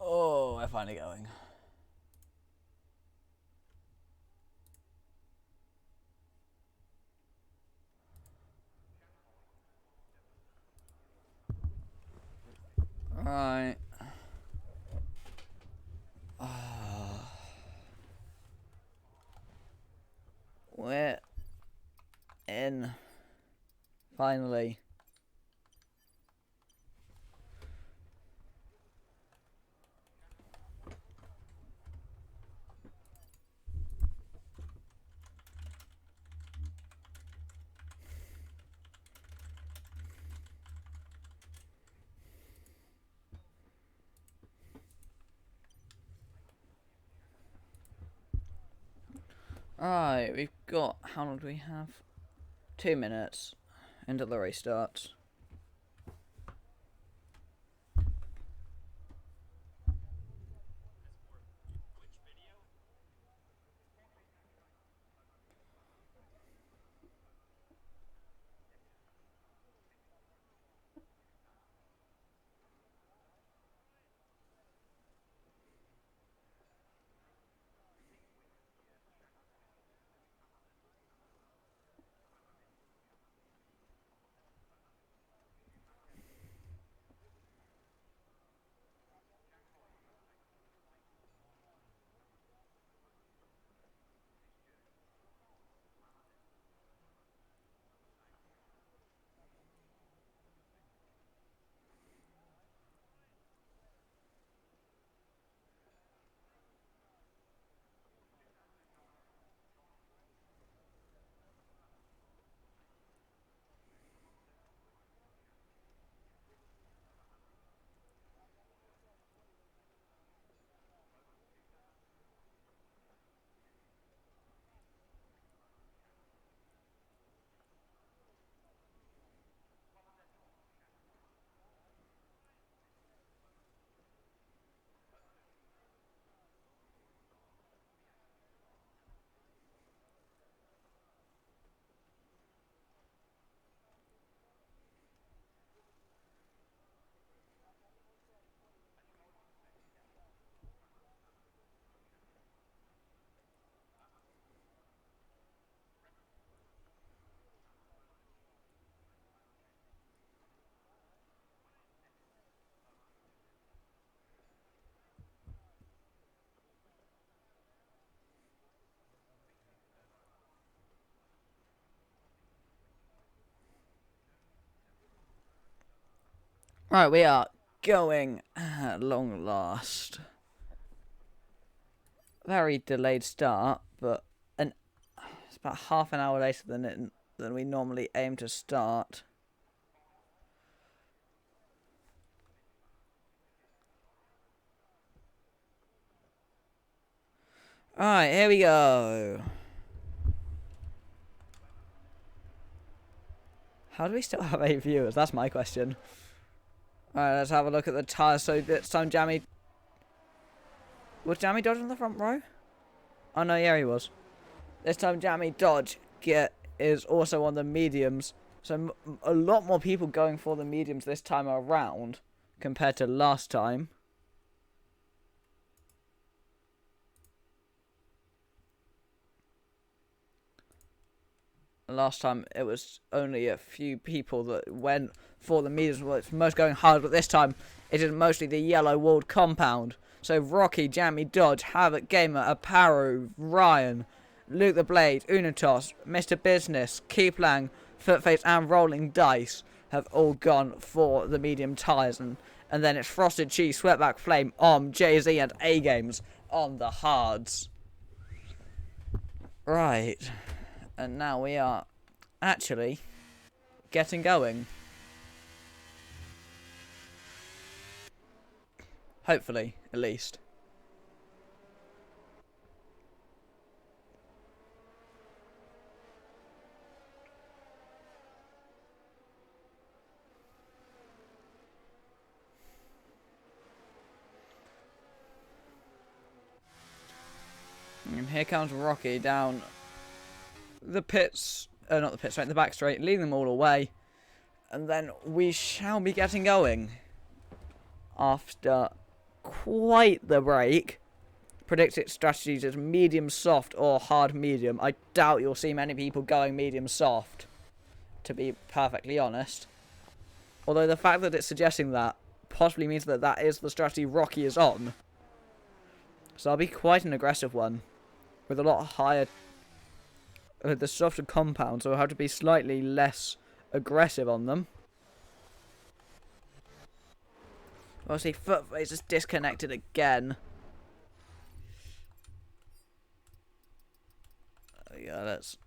Oh, we're finally going. Right. We're in. Finally. Right, we've got, how long do we have? 2 minutes until the race starts. Right, we are going at long last. Very delayed start, but it's about half an hour later than we normally aim to start. Alright, here we go. How do we still have 8 viewers? That's my question. Alright, let's have a look at the tyres. So this time Jammy... Was Jammy Dodge on the front row? Oh no, yeah he was. This time Jammy Dodge is also on the mediums. So a lot more people going for the mediums this time around compared to last time. Last time it was only a few people that went for the mediums. Well, it's most going hard, but this time it is mostly the yellow walled compound. So Rocky, Jammy Dodge, Havoc Gamer, Aparo, Ryan, Luke the Blade, Unitos, Mr. Business, Keep Lang, Footface and Rolling Dice have all gone for the medium tyres. And then it's Frosted Cheese, Sweatback Flame, Jay-Z and A-Games on the hards. Right. And now we are actually getting going. Hopefully, at least. And here comes Rocky down the pits, not the pit straight, the back straight, leading them all away. And then we shall be getting going after quite the break. Predicted strategies is medium soft or hard medium. I doubt you'll see many people going medium soft, to be perfectly honest. Although the fact that it's suggesting that possibly means that that is the strategy Rocky is on. So I'll be quite an aggressive one, with a lot higher, the softer compound, so I'll have to be slightly less aggressive on them. Obviously, Footface is disconnected again. Yeah, let's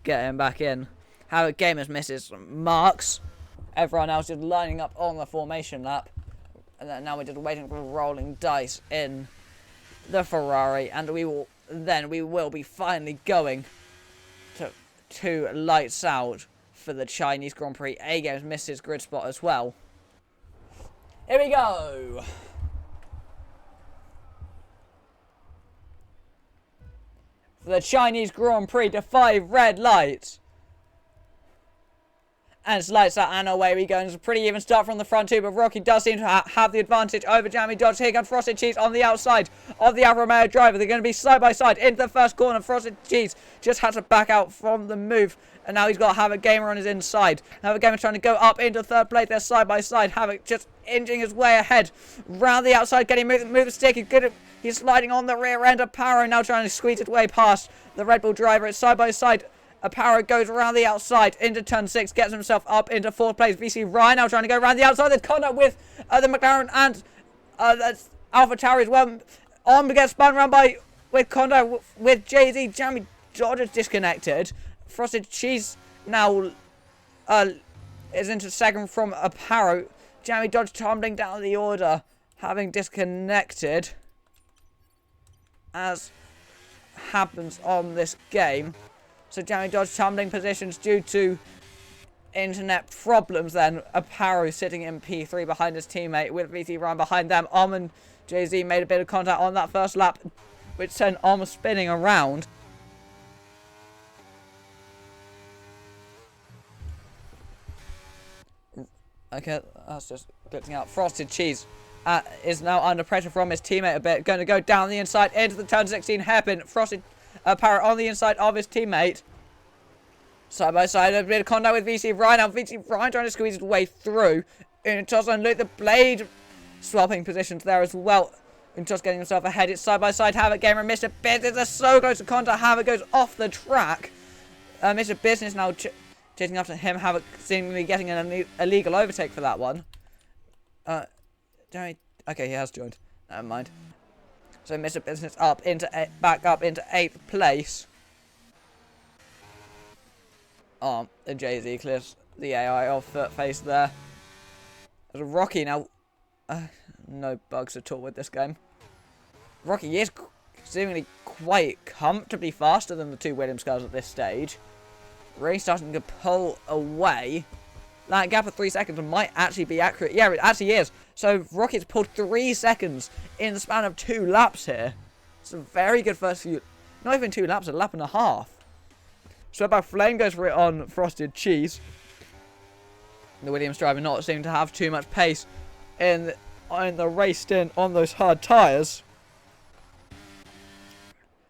get him back in. Havoc Gamers misses marks. Everyone else is lining up on the formation lap. And then now we're just waiting for rolling dice in the Ferrari. And we will be finally going to lights out for the Chinese Grand Prix. A-Games misses grid spot as well. Here we go. For the Chinese Grand Prix to 5 red lights. And it's lights out and away we go. And it's a pretty even start from the front too, but Rocky does seem to have the advantage over Jamie Dodge. Here comes Frosted Cheese on the outside of the Alfa Romeo driver. They're going to be side by side into the first corner. Frosted Cheese just had to back out from the move. And now he's got Havoc Gamer on his inside. Havoc Gamer trying to go up into third place. They're side by side. Havoc just inching his way ahead. Round the outside, getting move stick. He's sliding on the rear end of Power. Now trying to squeeze his way past the Red Bull driver. It's side by side. Power goes around the outside into turn 6, gets himself up into 4th place. VC Ryan now trying to go around the outside. There's contact with the McLaren and Alpha Tauri as well. On gets spun around with contact with Jay-Z. Jamie Dodge is disconnected. Frosted Cheese now is into second from Aparo. Jamie Dodge tumbling down the order, having disconnected, as happens on this game. So Jamie Dodge tumbling positions due to internet problems then. Aparo sitting in P3 behind his teammate with VC Ryan behind them. And Jay-Z made a bit of contact on that first lap, which sent spinning around. Okay, that's just glitching out. Frosted Cheese is now under pressure from his teammate a bit. Going to go down the inside into the turn 16 hairpin. Frosted Parrot on the inside of his teammate. Side by side, a bit of contact with VC Ryan. Now VC Ryan trying to squeeze his way through. Untos and Luke the Blade swapping positions there as well. Untos getting himself ahead. It's side by side. Havoc Gamer and Mr. Business are so close to contact. Havoc goes off the track. Mr. Business now chasing after him. Havoc seemingly getting an illegal overtake for that one. Okay, he has joined. Never mind. So Mr. Business back up into 8th place. And Jay-Z clears the AI off Footface there. There's Rocky now. No bugs at all with this game. Rocky is seemingly quite comfortably faster than the 2 Williams cars at this stage. Really starting to pull away. That gap of 3 seconds might actually be accurate. Yeah, it actually is. So Rocket's pulled 3 seconds in the span of 2 laps here. It's a very good first few. Not even 2 laps, a lap and a half. So about Flame goes for it on Frosted Cheese. The Williams driver not seeming to have too much pace in the race stint on those hard tyres.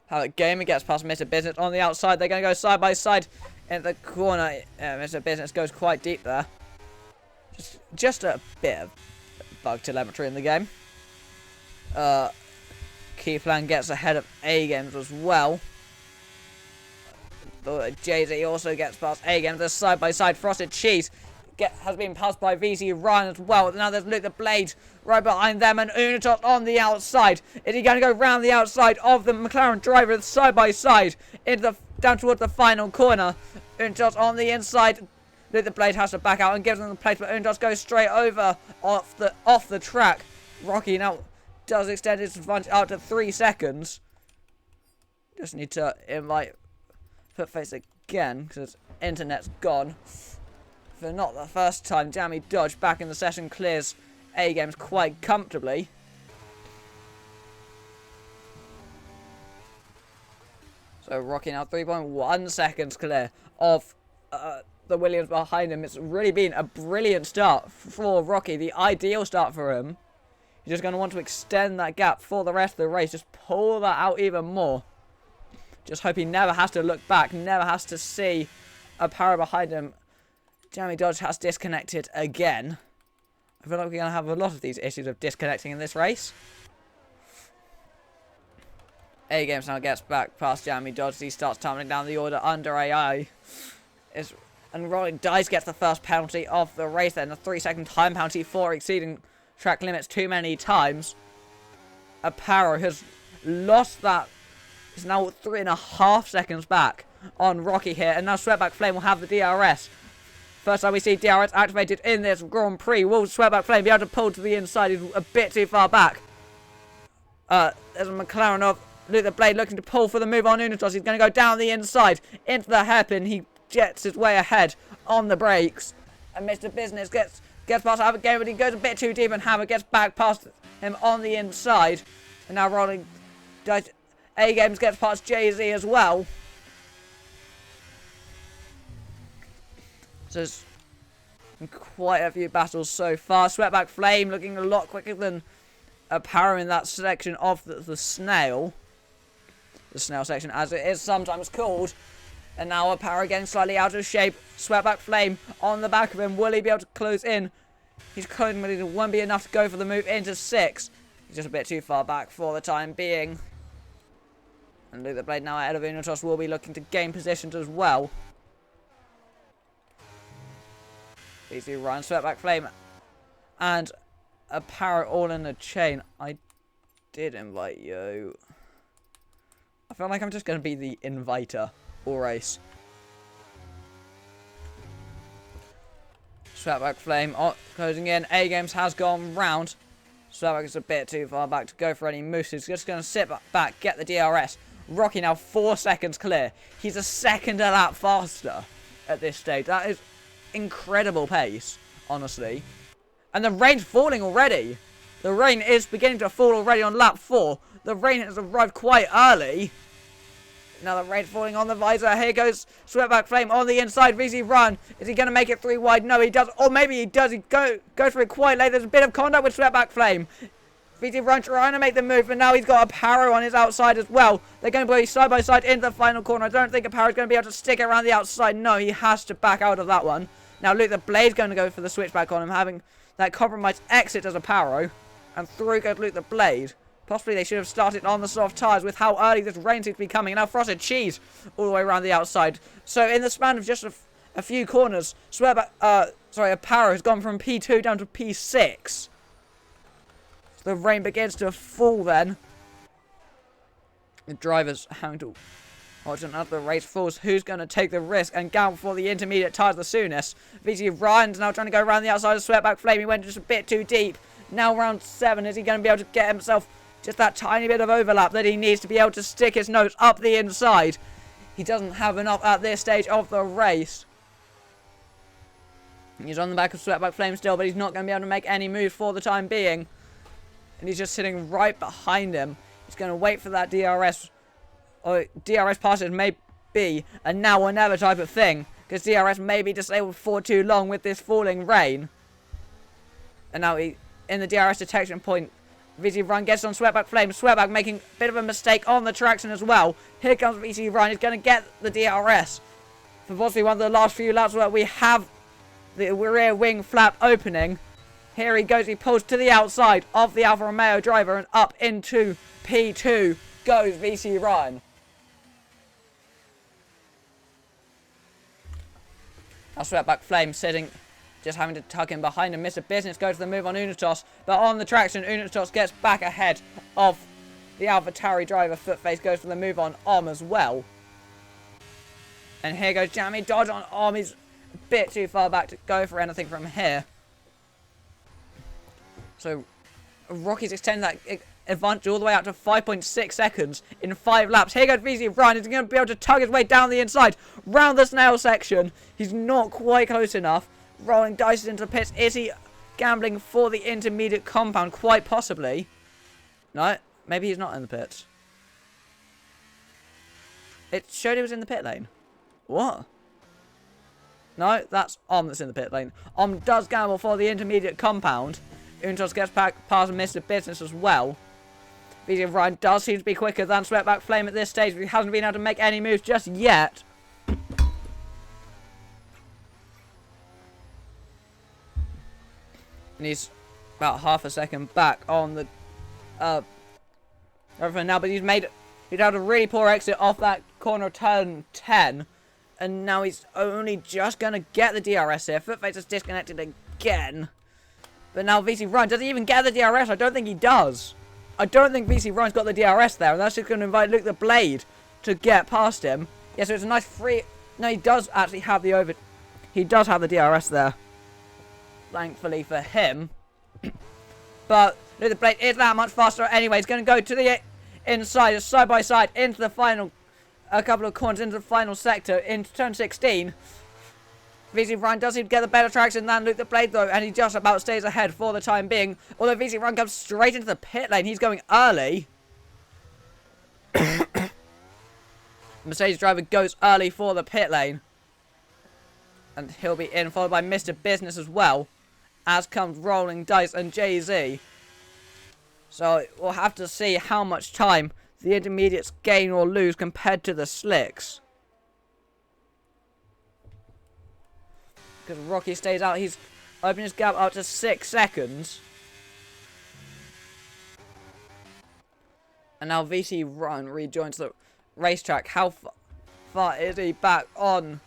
Havoc Gamer gets past Mr. Business on the outside. They're going to go side by side in the corner. Mr. Business goes quite deep there. Just a bit of bug telemetry in the game. Keyplan gets ahead of A-Games as well. But Jay-Z also gets past A-Games. There's side by side. Frosted Cheese has been passed by VC Ryan as well. Now there's Luke the Blade right behind them, and Unitos on the outside. Is he going to go round the outside of the McLaren driver side by side down towards the final corner? Unitos on the inside. Luke the Blade has to back out and gives them the place, but Unitos goes straight over off the track. Rocky now does extend his advantage out to 3 seconds. Just need to invite Footface again because his internet's gone. For not the first time, Jamie Dodge back in the session clears A-Games quite comfortably. So Rocky now 3.1 seconds clear of the Williams behind him. It's really been a brilliant start for Rocky, the ideal start for him. You're just going to want to extend that gap for the rest of the race. Just pull that out even more. Just hope he never has to look back, never has to see a power behind him. Jeremy Dodge has disconnected again. I feel like we're going to have a lot of these issues of disconnecting in this race. A Games now gets back past Jeremy Dodge. He starts tumbling down the order under AI. And Rolling Dice gets the first penalty of the race then. A 3-second time penalty for exceeding track limits too many times. Aparo has lost that. It's now 3.5 seconds back on Rocky here. And now Sweatback Flame will have the DRS. First time we see DRS activated in this Grand Prix. Will Sweatback Flame be able to pull to the inside? He's a bit too far back. There's a McLaren of Luke the Blade looking to pull for the move on Unitos. He's going to go down the inside into the hairpin. He jets his way ahead on the brakes. And Mr. Business gets past Havoc again, but he goes a bit too deep and Havoc gets back past him on the inside. And now Rolling Dice A Games gets past Jay-Z as well. So there's quite a few battles so far. Sweatback Flame looking a lot quicker than Aparo in that section of the snail. The snail section, as it is sometimes called. And now Aparo getting slightly out of shape. Sweatback Flame on the back of him. Will he be able to close in? He's closing, but it won't be enough to go for the move into 6. He's just a bit too far back for the time being. And Luke the Blade now ahead of Unitos will be looking to gain positions as well. Easy run, Sweatback Flame and Aparo all in a chain. I did invite you. I feel like I'm just going to be the inviter all race. Sweatback Flame closing in. A Games has gone round. Sweatback is a bit too far back to go for any moves. He's just going to sit back, get the DRS. Rocky now 4 seconds clear. He's a second a lap faster at this stage. That is incredible pace, honestly. And the rain's falling already. The rain is beginning to fall already on lap 4. The rain has arrived quite early. Now the rain's falling on the visor. Here goes Sweatback Flame on the inside. VZ Run. Is he going to make it 3 wide? No, he does. Or maybe he does. He goes for it quite late. There's a bit of contact with Sweatback Flame. VZ Run trying to make the move, but now he's got Aparo on his outside as well. They're going to be side by side into the final corner. I don't think Aparo's going to be able to stick it around the outside. No, he has to back out of that one. Now Luke the Blade's going to go for the switchback on him, having that compromised exit as Aparo. And through goes Luke the Blade. Possibly they should have started on the soft tyres with how early this rain seems to be coming. Now Frosted Cheese all the way around the outside. So in the span of just a few corners, Aparo has gone from P2 down to P6. The rain begins to fall then. The drivers having to watch another race falls. Who's going to take the risk and go for the intermediate tyres the soonest? VC Ryan's now trying to go around the outside of Sweatback Flame. He went just a bit too deep. Now round 7. Is he going to be able to get himself just that tiny bit of overlap that he needs to be able to stick his nose up the inside? He doesn't have enough at this stage of the race. He's on the back of Sweatback Flame still, but he's not going to be able to make any moves for the time being. And he's just sitting right behind him. He's going to wait for that DRS. Or DRS passes may be a now or never type of thing. Because DRS may be disabled for too long with this falling rain. And now he, in the DRS detection point, VC Run gets on Sweatback Flame. Sweatback making a bit of a mistake on the traction as well. Here comes VC Run. He's going to get the DRS. For possibly one of the last few laps where we have the rear wing flap opening. Here he goes, he pulls to the outside of the Alfa Romeo driver and up into P2 goes VC Ryan. Now Sweatback Flame sitting, just having to tuck in behind him. Mr. Business goes for the move on Unitos, but on the traction, Unitos gets back ahead of the AlphaTauri driver. Footface goes for the move on as well. And here goes Jeremy Dodge on He's a bit too far back to go for anything from here. So, Rocky's extended that advantage all the way out to 5.6 seconds in 5 laps. Here goes VZ Ryan. He's going to be able to tug his way down the inside, round the snail section. He's not quite close enough. Rolling dice into the pits. Is he gambling for the intermediate compound? Quite possibly. No, maybe he's not in the pits. It showed he was in the pit lane. What? No, that's that's in the pit lane. Does gamble for the intermediate compound. Untos gets back past Mr. Business as well. VC Ryan does seem to be quicker than Sweatback Flame at this stage, but he hasn't been able to make any moves just yet. And he's about half a second back on the everything now, but he's had a really poor exit off that corner turn 10, and now he's only just gonna get the DRS here. Footface is disconnected again, but now VC Ryan does he even get the DRS? I don't think he does. I don't think VC Ryan's got the DRS there, and that's just going to invite Luke the Blade to get past him. Yeah, so it's a nice free. No, he does actually have the over. He does have the DRS there, thankfully for him. But Luke the Blade is that much faster anyway. He's going to go to the inside, side by side, into the final, a couple of corners into the final sector, into turn 16. VC Ryan does seem to get the better traction than Luke the Blade though, and he just about stays ahead for the time being. Although VC Ryan comes straight into the pit lane, he's going early. Mercedes driver goes early for the pit lane. And he'll be in, followed by Mr. Business as well. As comes Rolling Dice and Jay-Z. So we'll have to see how much time the intermediates gain or lose compared to the slicks. Because Rocky stays out, he's opened his gap up to 6 seconds. And now VC Ryan rejoins the racetrack. How far is he back on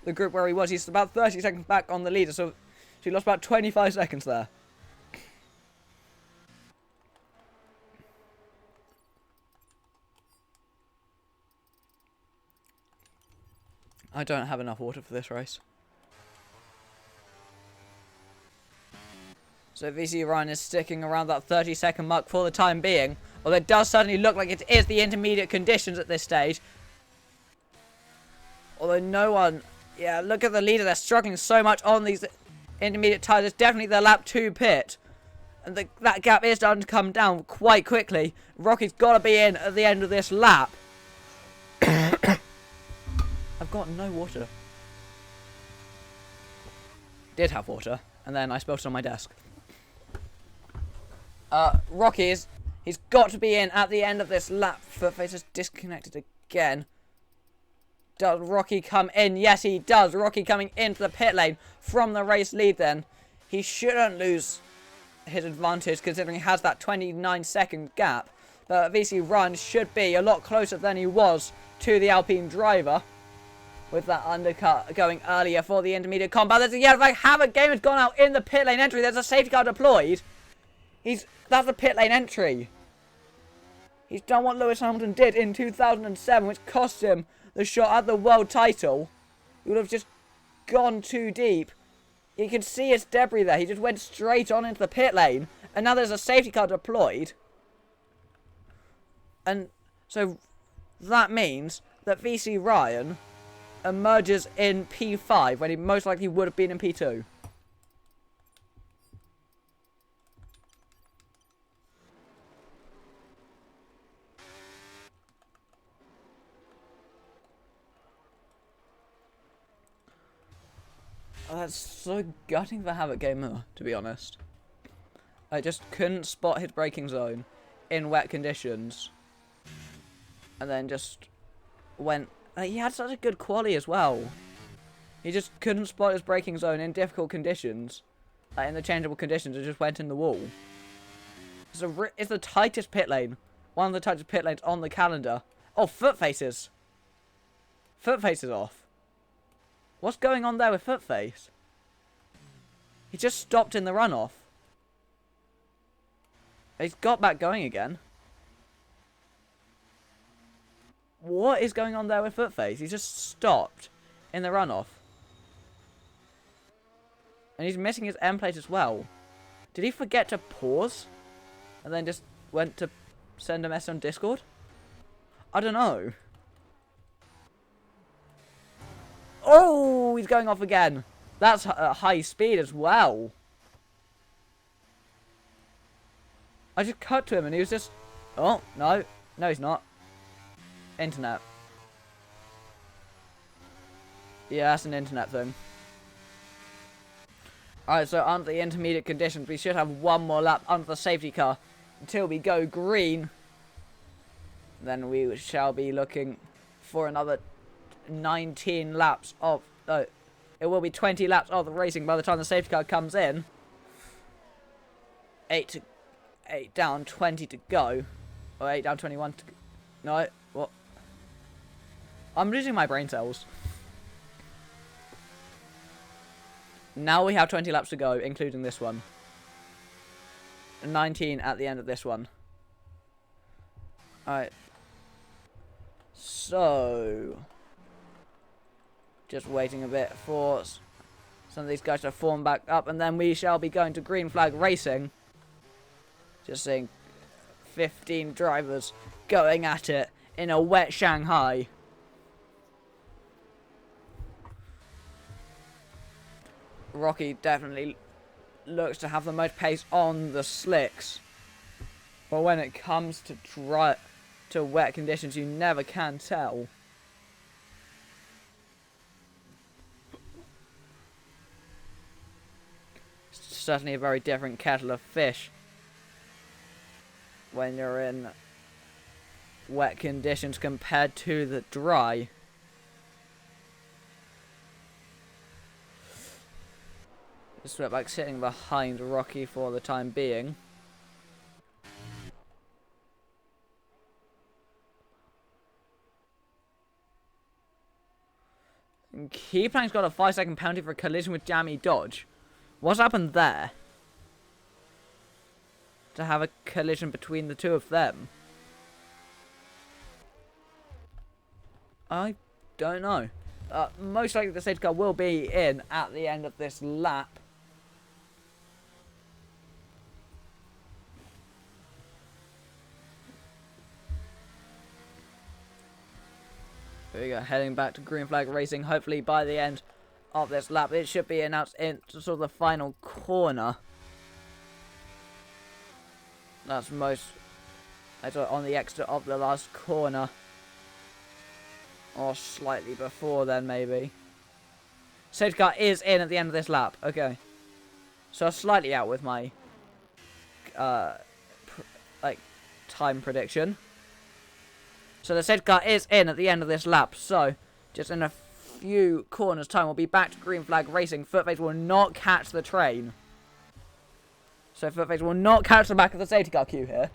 the group where he was? He's about 30 seconds back on the leader, so he lost about 25 seconds there. I don't have enough water for this race. So VC Ryan is sticking around that 30-second mark for the time being. Although it does certainly look like it is the intermediate conditions at this stage. Although no one... Yeah, look at the leader. They're struggling so much on these intermediate tires. It's definitely the lap 2 pit. And that gap is starting to come down quite quickly. Rocky's got to be in at the end of this lap. I've got no water. Did have water. And then I spilled it on my desk. Rocky he's got to be in at the end of this lap. Footface is disconnected again. Does Rocky come in? Yes, he does. Rocky coming into the pit lane from the race lead then. He shouldn't lose his advantage considering he has that 29-second gap. But VC Ryan should be a lot closer than he was to the Alpine driver. With that undercut going earlier for the intermediate combat. There's a yellow flag. Havoc Game has gone out in the pit lane entry. There's a safety car deployed. That's a pit lane entry. He's done what Lewis Hamilton did in 2007, which cost him the shot at the world title. He would have just gone too deep. You can see his debris there. He just went straight on into the pit lane. And now there's a safety car deployed. And so that means that VC Ryan emerges in P5 when he most likely would have been in P2. Oh, that's so gutting for Havoc Gamer, to be honest. I just couldn't spot his braking zone in wet conditions. And then just went... he had such a good quali as well. He just couldn't spot his braking zone in difficult conditions. In the changeable conditions, it just went in the wall. It's the tightest pit lane. One of the tightest pit lanes on the calendar. Oh, Footfaces. Footface is off. What's going on there with Footface? He just stopped in the runoff. He's got back going again. What is going on there with Footface? He just stopped in the runoff. And he's missing his end plate as well. Did he forget to pause? And then just went to send a message on Discord? I don't know. Oh, he's going off again. That's high speed as well. I just cut to him and he was just... Oh, no. No, he's not. Internet. Yeah, that's an internet thing. Alright, so under the intermediate conditions, we should have one more lap under the safety car until we go green. Then we shall be looking for another 19 laps of... No, it will be 20 laps of the racing by the time the safety car comes in. 8 down, 20 to go. Or 8 down, 21 to go. No, what? I'm losing my brain cells. Now we have 20 laps to go, including this one. 19 at the end of this one. Alright. So... just waiting a bit for some of these guys to form back up, and then we shall be going to green flag racing. Just seeing 15 drivers going at it in a wet Shanghai. Rocky definitely looks to have the most pace on the slicks, but when it comes to wet conditions, you never can tell. It's certainly a very different kettle of fish when you're in wet conditions compared to the dry. Just look like sitting behind Rocky for the time being. And Keyplank's got a 5-second penalty for a collision with Jammy Dodge. What's happened there? To have a collision between the two of them? I don't know. Most likely the safety car will be in at the end of this lap. Here we go, heading back to green flag racing. Hopefully by the end of this lap it should be announced in sort of the final corner. That's on the exit of the last corner. Or slightly before then, maybe. Safety car is in at the end of this lap. Okay. So slightly out with my time prediction. So the safety car is in at the end of this lap. So just in a few corners time, we'll be back to green flag racing. Footface will not catch the train. So Footface will not catch the back of the safety car queue here.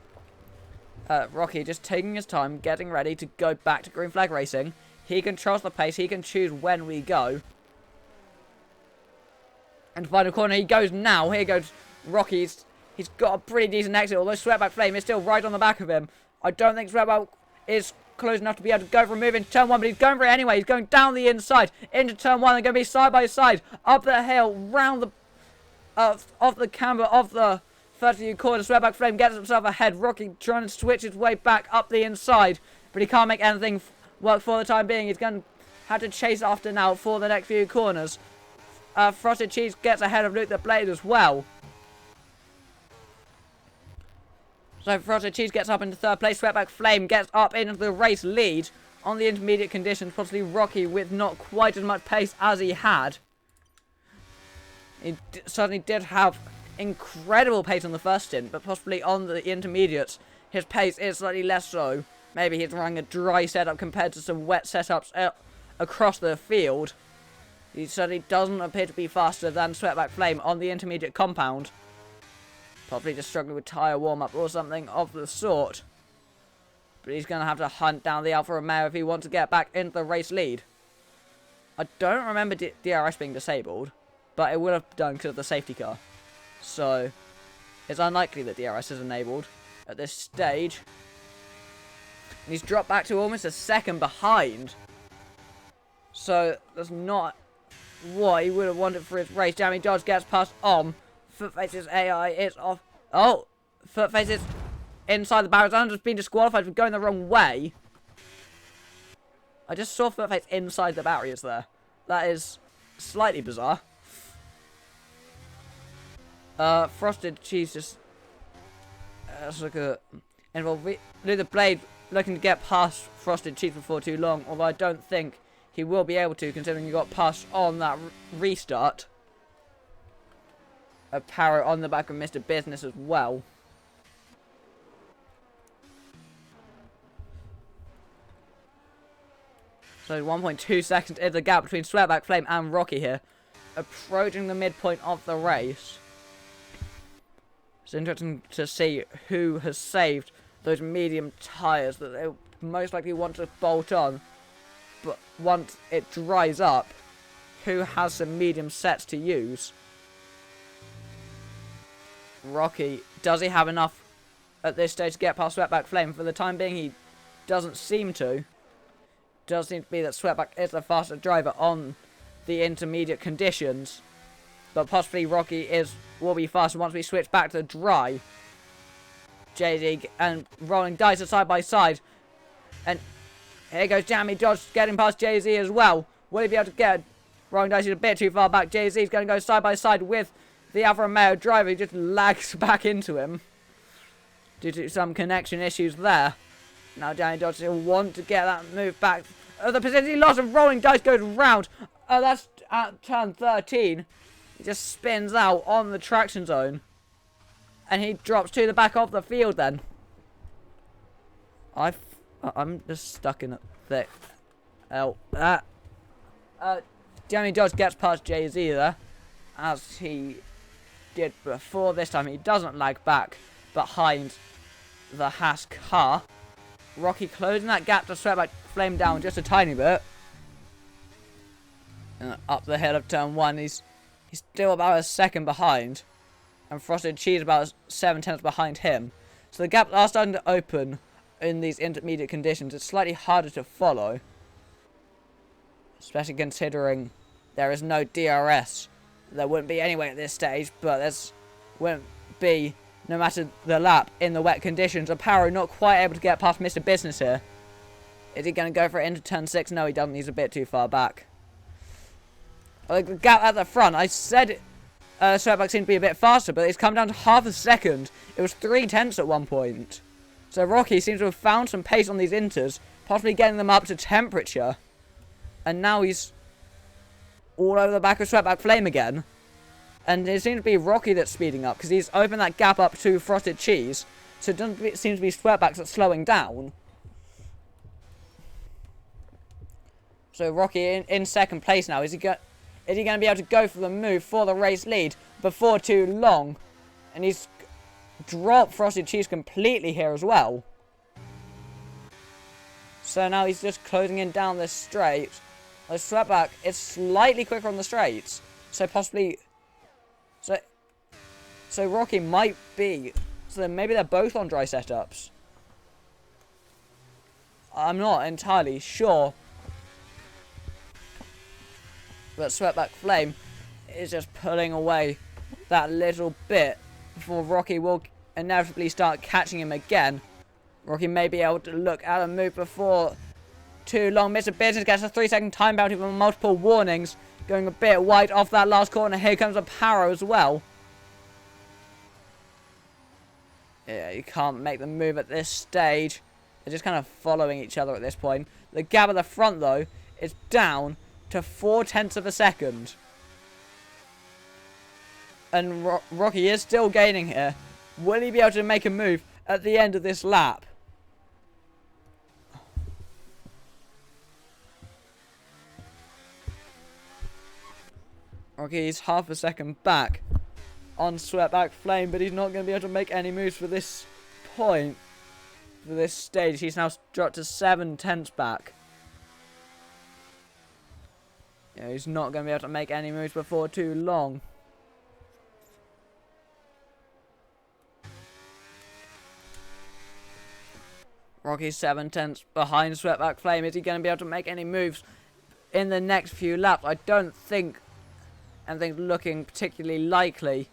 Rocky just taking his time, getting ready to go back to green flag racing. He controls the pace. He can choose when we go. And final corner, he goes now. Here goes Rocky. He's got a pretty decent exit, although Sweatback Flame is still right on the back of him. I don't think Sweatback is close enough to be able to go for a move into turn 1, but he's going for it anyway. He's going down the inside into turn 1. They're going to be side by side up the hill, round the off the camber of the 30 corner. Sweatback Flame gets himself ahead. Rocky trying to switch his way back up the inside, but he can't make anything work for the time being. He's going to have to chase after now for the next few corners. Frosted Cheese gets ahead of Luke the Blade as well. So Frosted Cheese gets up into third place. Sweatback Flame gets up into the race lead on the intermediate conditions. Possibly Rocky with not quite as much pace as he had. He certainly did have incredible pace on the first stint, but possibly on the intermediates, his pace is slightly less so. Maybe he's running a dry setup compared to some wet setups across the field. He certainly doesn't appear to be faster than Sweatback Flame on the intermediate compound. Probably just struggling with tyre warm-up or something of the sort. But he's going to have to hunt down the Alfa Romeo if he wants to get back into the race lead. I don't remember DRS being disabled, but it would have done because of the safety car. So, it's unlikely that DRS is enabled at this stage. And he's dropped back to almost a second behind. So, that's not what he would have wanted for his race. Jamie Dodge gets past on. Footface's AI is off. Oh! Footface is inside the barriers and has been disqualified for going the wrong way. I just saw Footface inside the barriers there. That is slightly bizarre. Frosted Cheese just... let's look at... Luke the Blade looking to get past Frosted Cheese before too long, although I don't think he will be able to, considering he got past on that restart. Aparo on the back of Mr. Business as well. So 1.2 seconds is the gap between Sweatback Flame and Rocky here. Approaching the midpoint of the race. It's interesting to see who has saved those medium tyres that they most likely want to bolt on. But once it dries up, who has some medium sets to use? Rocky, does he have enough at this stage to get past Sweatback Flame? For the time being, he doesn't seem to. Does seem to be that Sweatback is the faster driver on the intermediate conditions, but possibly Rocky will be faster once we switch back to dry. JD and rolling dice are side by side, and here goes Jamie Dodge getting past Jay-Z as well. Will he be able to get rolling dice? He's a bit too far back. Jay-Z is going to go side by side with the Alfa Romeo driver. He just lags back into him due to some connection issues there. Now Jamie Dodge will want to get that move back. The position loss of rolling dice goes round. That's at turn 13. He just spins out on the traction zone. And he drops to the back of the field then. I'm just stuck in a thick. Jamie Dodge gets past Jay-Z there, as he did before. This time he doesn't lag back behind the Haas car. Rocky closing that gap to Sweatback Flame down just a tiny bit. And up the hill of turn 1, he's still about a second behind. And Frosted Cheese about 7/10 behind him. So the gaps are starting to open in these intermediate conditions. It's slightly harder to follow. Especially considering there is no DRS. There wouldn't be anyway at this stage, but there wouldn't be no matter the lap in the wet conditions. Aparo not quite able to get past Mr. Business here. Is he going to go for it into turn 6? No, he doesn't. He's a bit too far back. The gap at the front, I said Sweatback seemed to be a bit faster, but it's come down to half a second. It was 3/10 at one point. So Rocky seems to have found some pace on these inters, possibly getting them up to temperature. And now he's all over the back of Sweatback Flame again. And it seems to be Rocky that's speeding up, because he's opened that gap up to Frosted Cheese. So it doesn't seem to be Sweatback that's slowing down. So Rocky in second place now. Is he going to be able to go for the move for the race lead before too long? And he's dropped Frosted Cheese completely here as well. So now he's just closing in down this straight. The Sweatback is slightly quicker on the straights. So possibly... So Rocky might be... So then maybe they're both on dry setups. I'm not entirely sure. But Sweatback Flame is just pulling away that little bit before Rocky will inevitably start catching him again. Rocky may be able to look at a move before too long. Mr. Business gets a 3-second time bounty with multiple warnings. Going a bit wide off that last corner. Here comes Aparo as well. Yeah, you can't make the move at this stage. They're just kind of following each other at this point. The gap at the front, though, is down to 0.4 of a second. And Rocky is still gaining here. Will he be able to make a move at the end of this lap? Rocky is half a second back on Sweatback Flame, but he's not going to be able to make any moves for this point. For this stage, he's now dropped to 0.7 back. Yeah, he's not going to be able to make any moves before too long. Rocky's 0.7 behind Sweatback Flame. Is he going to be able to make any moves in the next few laps? I don't think anything's looking particularly likely.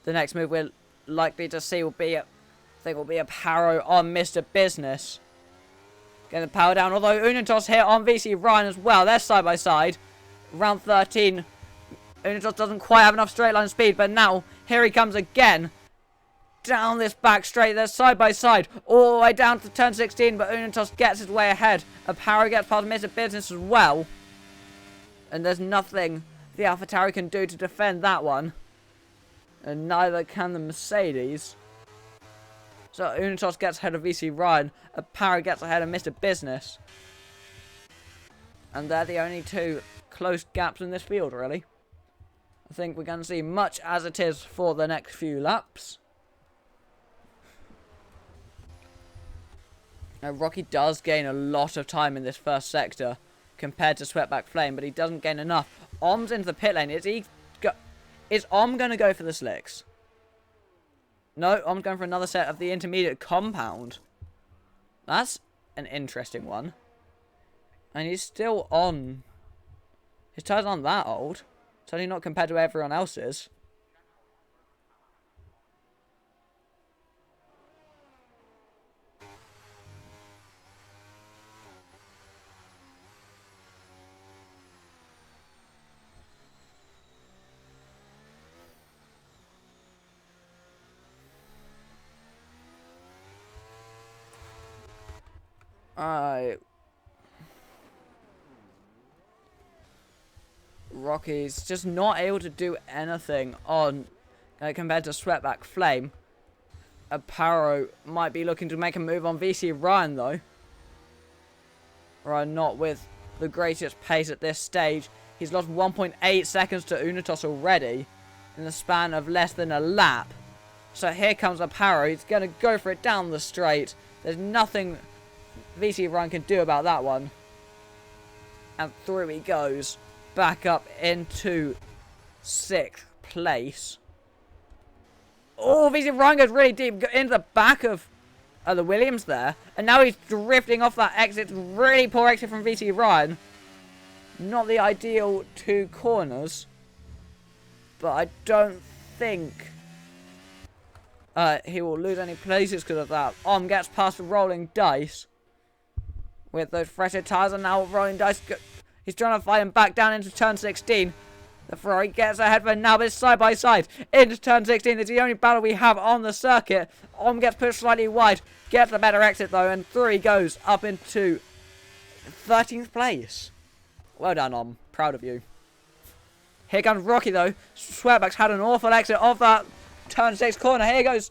The next move we're likely to see will be a Aparo on Mr. Business. Getting the power down, although Unitos here on VC Ryan as well. They're side by side. Round 13. Unitos doesn't quite have enough straight line speed, but now here he comes again. Down this back straight. They're side by side. All the way down to turn 16, but Unitos gets his way ahead. Aparo gets past Mr. Business as well. And there's nothing the AlphaTauri can do to defend that one. And neither can the Mercedes. So Unitos gets ahead of VC Ryan. Aparo gets ahead of Mr. Business. And they're the only two close gaps in this field, really. I think we're going to see much as it is for the next few laps. Now, Rocky does gain a lot of time in this first sector compared to Sweatback Flame, but he doesn't gain enough. Om's into the pit lane. Is Om going to go for the slicks? No, Om's going for another set of the intermediate compound. That's an interesting one. And he's still on. His tyres aren't that old. Certainly not compared to everyone else's. Rocky's just not able to do anything on compared to Sweatback Flame. Aparo might be looking to make a move on VC Ryan though. Ryan not with the greatest pace at this stage. He's lost 1.8 seconds to Unitos already in the span of less than a lap. So here comes Aparo. He's going to go for it down the straight. There's nothing VC Ryan can do about that one. And through he goes. Back up into 6th place. Oh, VC Ryan goes really deep into the back of the Williams there. And now he's drifting off that exit. Really poor exit from VC Ryan. Not the ideal 2 corners. But I don't think he will lose any places because of that. Gets past the Rolling Dice. With those fresher tyres, and now Rolling Dice... He's trying to fight him back down into turn 16. The Ferrari gets ahead of him now, but it's side by side. Into turn 16. It's the only battle we have on the circuit. Gets pushed slightly wide. Gets the better exit, though. And through he goes up into 13th place. Well done, Proud of you. Here comes Rocky, though. Sweatback's had an awful exit off that turn 6 corner. Here goes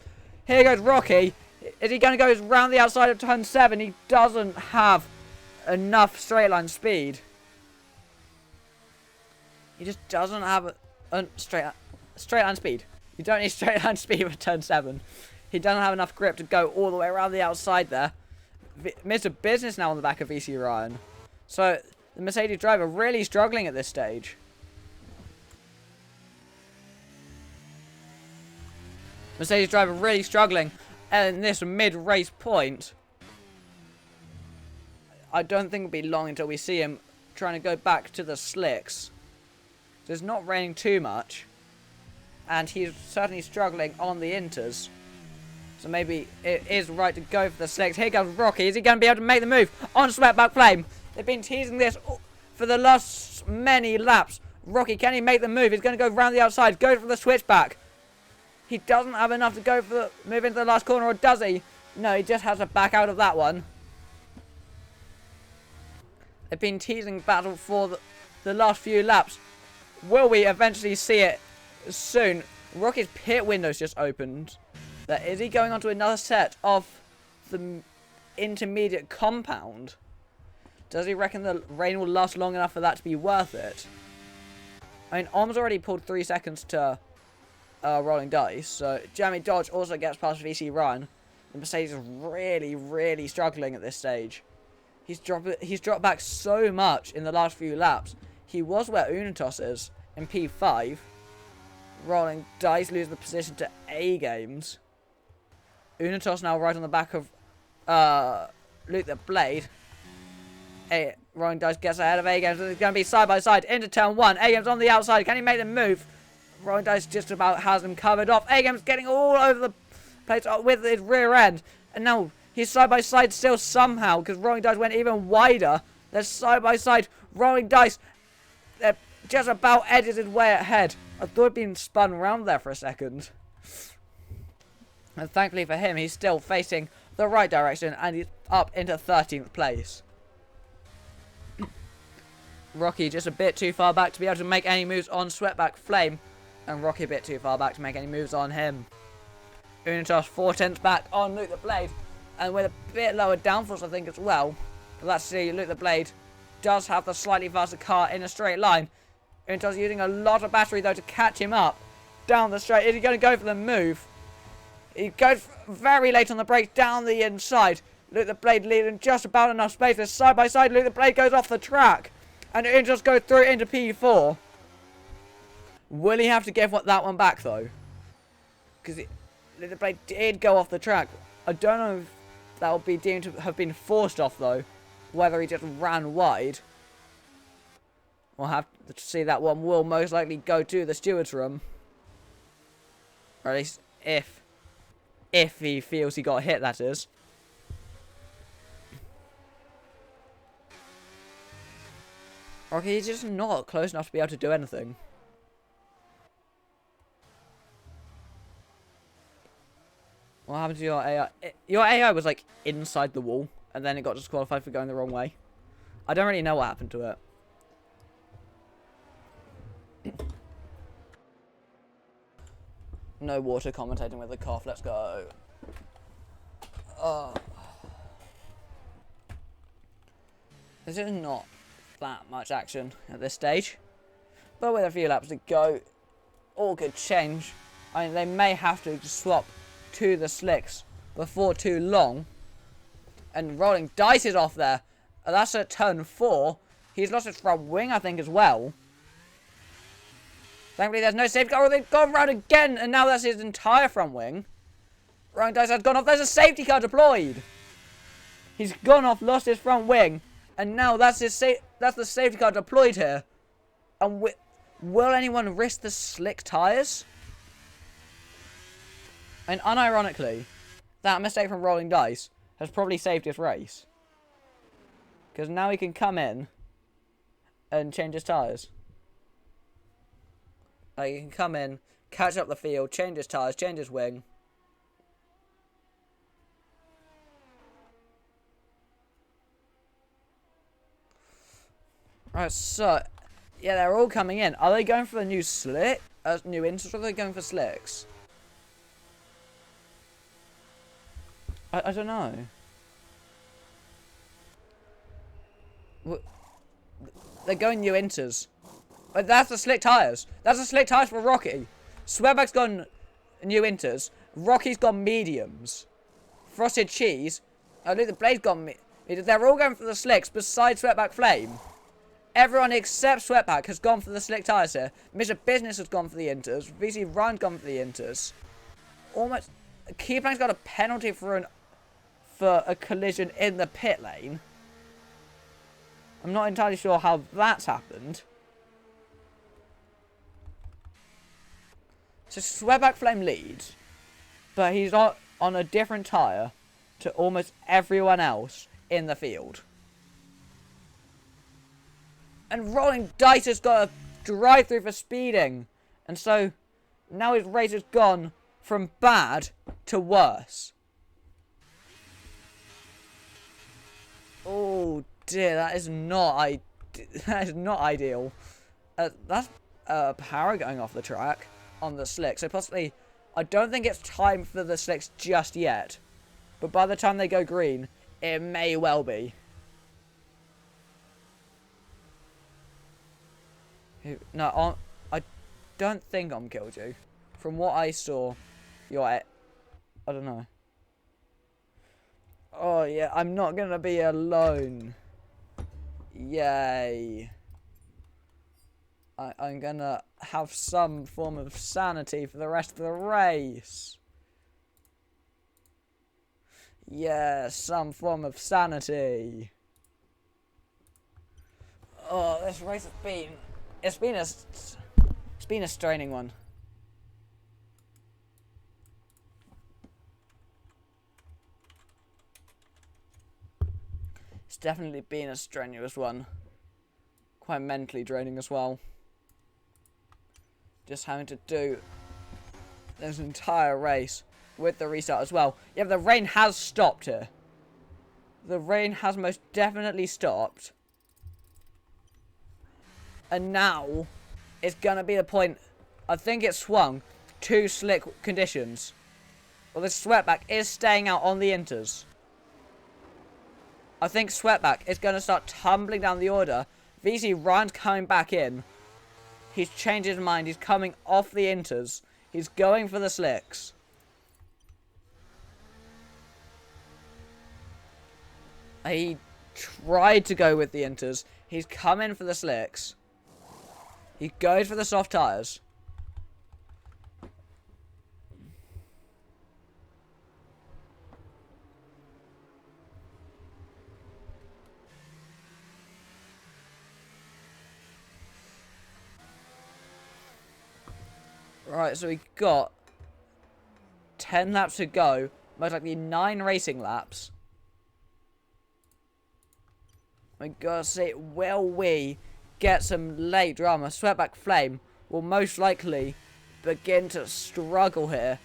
Rocky. Is he going to go round the outside of turn 7? He doesn't have enough straight line speed. He just doesn't have a straight line speed. You don't need straight line speed for turn 7. He doesn't have enough grip to go all the way around the outside there. Mr. Business now on the back of VC Ryan. So the Mercedes driver really struggling at this stage. Mercedes driver really struggling in this mid-race point. I don't think it'll be long until we see him trying to go back to the slicks. It's not raining too much. And he's certainly struggling on the inters. So maybe it is right to go for the slicks. Here comes Rocky. Is he going to be able to make the move on Sweatback Flame? They've been teasing this for the last many laps. Rocky, can he make the move? He's going to go round the outside. Go for the switchback. He doesn't have enough to go for the move into the last corner, or does he? No, he just has to back out of that one. They've been teasing battle for the last few laps. Will we eventually see it soon? Rocky's pit window's just opened. Is he going on to another set of the intermediate compound? Does he reckon the rain will last long enough for that to be worth it? I mean, Om's already pulled 3 seconds to Rolling Dice. So Jeremy Dodge also gets past VC Ryan. The Mercedes is really, really struggling at this stage. He's dropped back so much in the last few laps. He was where Unitos is in P5. Rolling Dice lose the position to A Games. Unitos now right on the back of Luke the Blade. Rolling Dice gets ahead of A Games. It's going to be side by side into turn 1. A Games on the outside. Can he make the move? Rolling Dice just about has him covered off. A Games getting all over the place with his rear end. And now he's side by side still somehow because Rolling Dice went even wider. They're side by side. Rolling Dice. They're just about edges his way ahead. I thought he'd been spun around there for a second. And thankfully for him, he's still facing the right direction and he's up into 13th place. Rocky just a bit too far back to be able to make any moves on Sweatback Flame. And Rocky a bit too far back to make any moves on him. Unitas 4/10 back on Luke the Blade. And with a bit lower downforce, I think, as well. But let's see, Luke the Blade does have the slightly faster car in a straight line. Unitas using a lot of battery, though, to catch him up down the straight. Is he going to go for the move? He goes very late on the brakes down the inside. Luke the Blade leading just about enough space. They're side by side. Luke the Blade goes off the track. And Unitas goes through into P4. Will he have to give that one back, though? Because Luke the Blade did go off the track. I don't know if that will be deemed to have been forced off, though. Whether he just ran wide. We'll have to see. That one will most likely go to the steward's room. Or at least if he feels he got hit, that is. Okay, he's just not close enough to be able to do anything. What happened to your AI? Your AI was like inside the wall, and then it got disqualified for going the wrong way. I don't really know what happened to it. No water, commentating with a cough. Let's go. This is not that much action at this stage, but with a few laps to go, all could change. I mean, they may have to swap to the slicks before too long. And rolling dice is off there. That's at turn 4. He's lost his front wing, I think, as well. Thankfully, there's no safety car. Oh, they've gone round again, and now that's his entire front wing. Rolling dice has gone off. There's a safety car deployed. He's gone off, lost his front wing, and now that's the safety car deployed here. And will anyone risk the slick tyres? And unironically, that mistake from rolling dice has probably saved his race. Because now he can come in and change his tyres. Like, he can come in, catch up the field, change his tyres, change his wing. Right, so, yeah, they're all coming in. Are they going for the new slick? New inters, or are they going for slicks? I don't know. They're going new inters. That's the slick tyres. That's the slick tyres for Rocky. Swearback's gone new inters. Rocky's gone mediums. Frosted cheese. Luke the Blade's gone they're all going for the slicks besides Sweatback Flame. Everyone except Sweatback has gone for the slick tyres here. Mr. Business has gone for the inters. VC Ryan's gone for the inters. Almost. Keyplank's got a penalty for a collision in the pit lane. I'm not entirely sure how that's happened. So Sweatback Flame leads, but he's on a different tyre to almost everyone else in the field. And Rolling Dice has got a drive-through for speeding. And so now his race has gone from bad to worse. Oh dear, that is not ideal. That's power going off the track on the slick. So possibly, I don't think it's time for the slicks just yet. But by the time they go green, it may well be. No, I don't think I'm killed you. From what I saw, I don't know. Oh yeah, I'm not gonna be alone. Yay. I'm gonna have some form of sanity for the rest of the race. Yeah, some form of sanity. Oh, this race has been... It's been a straining one. It's definitely been a strenuous one. Quite mentally draining as well. Just having to do this entire race with the restart as well. Yeah, the rain has stopped here. The rain has most definitely stopped. And now, it's going to be the point I think it swung to slick conditions. Well, this Sweatback is staying out on the inters. I think Sweatback is going to start tumbling down the order. VC Ryan's coming back in. He's changed his mind. He's coming off the inters. He's going for the slicks. He tried to go with the inters. He's come in for the slicks. He goes for the soft tyres. Right, so we got 10 laps to go. Most likely 9 racing laps. We gotta see, will we get some late drama? Sweatback Flame will most likely begin to struggle here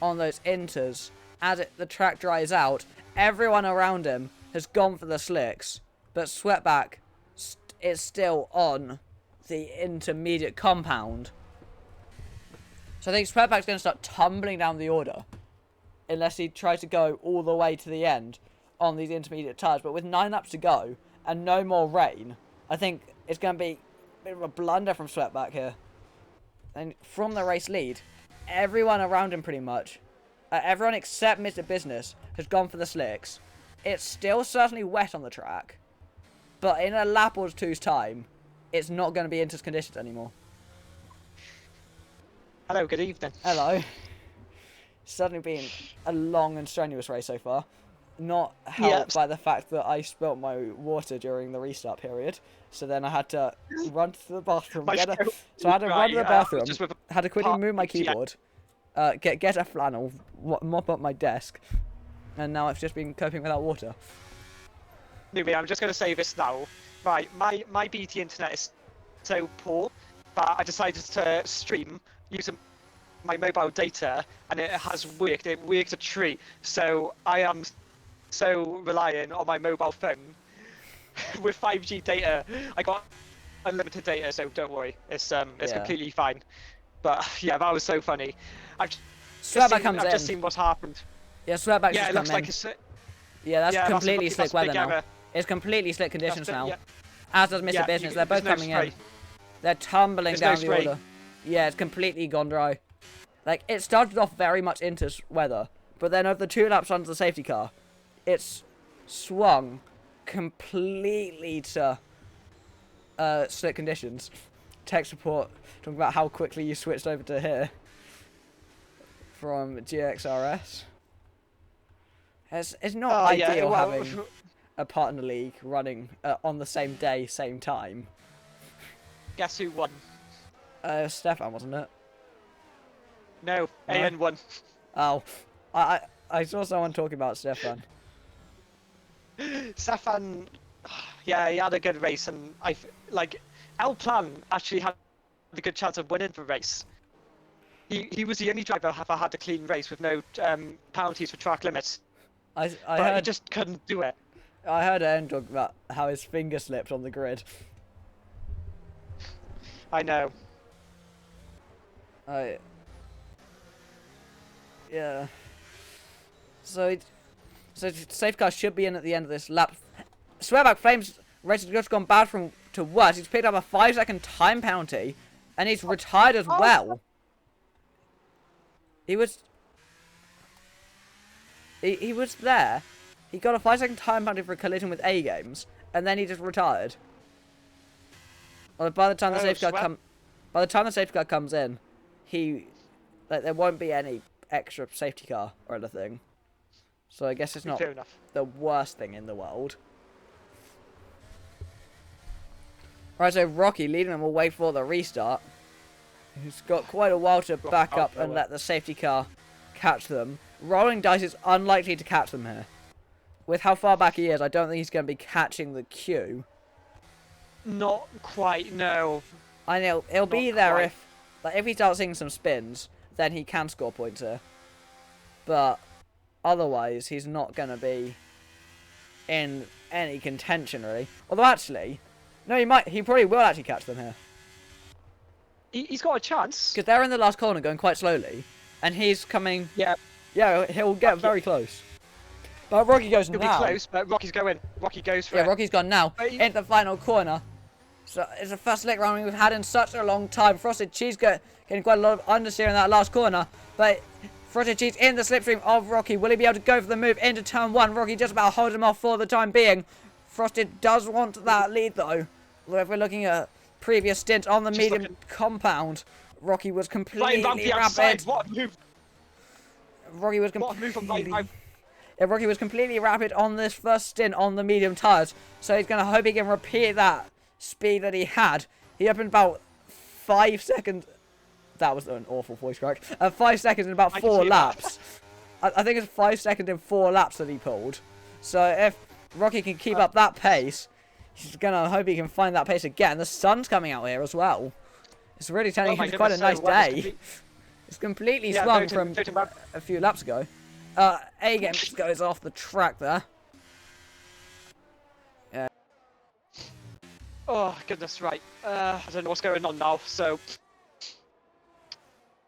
on those inters. As the track dries out, everyone around him has gone for the slicks. But Sweatback is still on the intermediate compound. So I think Sweatback's going to start tumbling down the order. Unless he tries to go all the way to the end on these intermediate tyres. But with 9 laps to go and no more rain, I think it's going to be a bit of a blunder from Sweatback here. And from the race lead, everyone around him pretty much, everyone except Mr. Business, has gone for the slicks. It's still certainly wet on the track. But in a lap or two's time, it's not going to be into conditions anymore. Hello, good evening. Hello. Certainly been a long and strenuous race so far. Not helped by the fact that I spilt my water during the restart period. So then I had to run to the bathroom. So I had to run to the bathroom. Had to quickly move my keyboard. Get a flannel. Mop up my desk. And now I've just been coping without water. Anyway, I'm just going to say this now. Right, my BT internet is so poor that I decided to stream using my mobile data, and it has worked. It works a treat. So I am so reliant on my mobile phone with 5G data. I got unlimited data, so don't worry. It's completely fine. But yeah, that was so funny. I've just seen what's happened. Yeah, Sweatback's yeah, just it looks come like in. That's completely slick weather now. Error. It's completely slick conditions now. Yeah. As does Mr. Business. They're both coming in. They're tumbling down the order. Yeah, it's completely gone dry. Like, it started off very much into weather, but then over the 2 laps onto the safety car, it's swung completely to slick conditions. Tech support talking about how quickly you switched over to here from GXRS. It's not ideal having a partner league running on the same day, same time. Guess who won? Stefan, wasn't it? No, AN won. Oh, I saw someone talking about Stefan. Stefan, yeah, he had a good race, and El Plan actually had a good chance of winning the race. He was the only driver who had a clean race with no penalties for track limits. I but heard, he just couldn't do it. I heard Aaron talk about how his finger slipped on the grid. I know. Yeah. So safety car should be in at the end of this lap. Swearback Flames race has just gone bad to worse. He's picked up a 5-second time penalty, and he's retired as well. He was there. He got a 5-second time penalty for a collision with A Games, and then he just retired. Well, by the time the safety car comes in, there won't be any extra safety car or anything. So I guess it's not the worst thing in the world. Right, so Rocky leading them away for the restart. He's got quite a while to back up and let the safety car catch them. Rolling Dice is unlikely to catch them here. With how far back he is, I don't think he's going to be catching the queue. Not quite, no. I know he'll be there if he starts seeing some spins, then he can score points here. But otherwise, he's not going to be in any contention really. Although actually, no, he probably will actually catch them here. he's got a chance. Because they're in the last corner going quite slowly. And he's coming... Yeah. Yeah, he'll get very close. But Rocky goes He'll now. be close, but Rocky's going. Rocky goes for Yeah, it. Rocky's gone now. But he- Into the final corner. So it's the first lick round we've had in such a long time. Frosted Cheese getting quite a lot of understeer in that last corner. But Frosted Cheese in the slipstream of Rocky. Will he be able to go for the move into turn 1? Rocky just about holds him off for the time being. Frosted does want that lead though. Although if we're looking at previous stint on the medium compound, Rocky was completely rapid. What a move! Rocky was What a move from completely... right. Yeah, Rocky was completely rapid on this first stint on the medium tyres. So he's going to hope he can repeat that speed that he had. He opened about 5 seconds. That was an awful voice crack. 5 seconds in about 4 laps. I think it's 5 seconds in 4 laps that he pulled. So if Rocky can keep up that pace, he's going to hope he can find that pace again. The sun's coming out here as well. It's really turning into quite a nice day. It's completely swung from a few laps ago. A-Game goes off the track there. Yeah. Oh, goodness, right. I don't know what's going on now, so...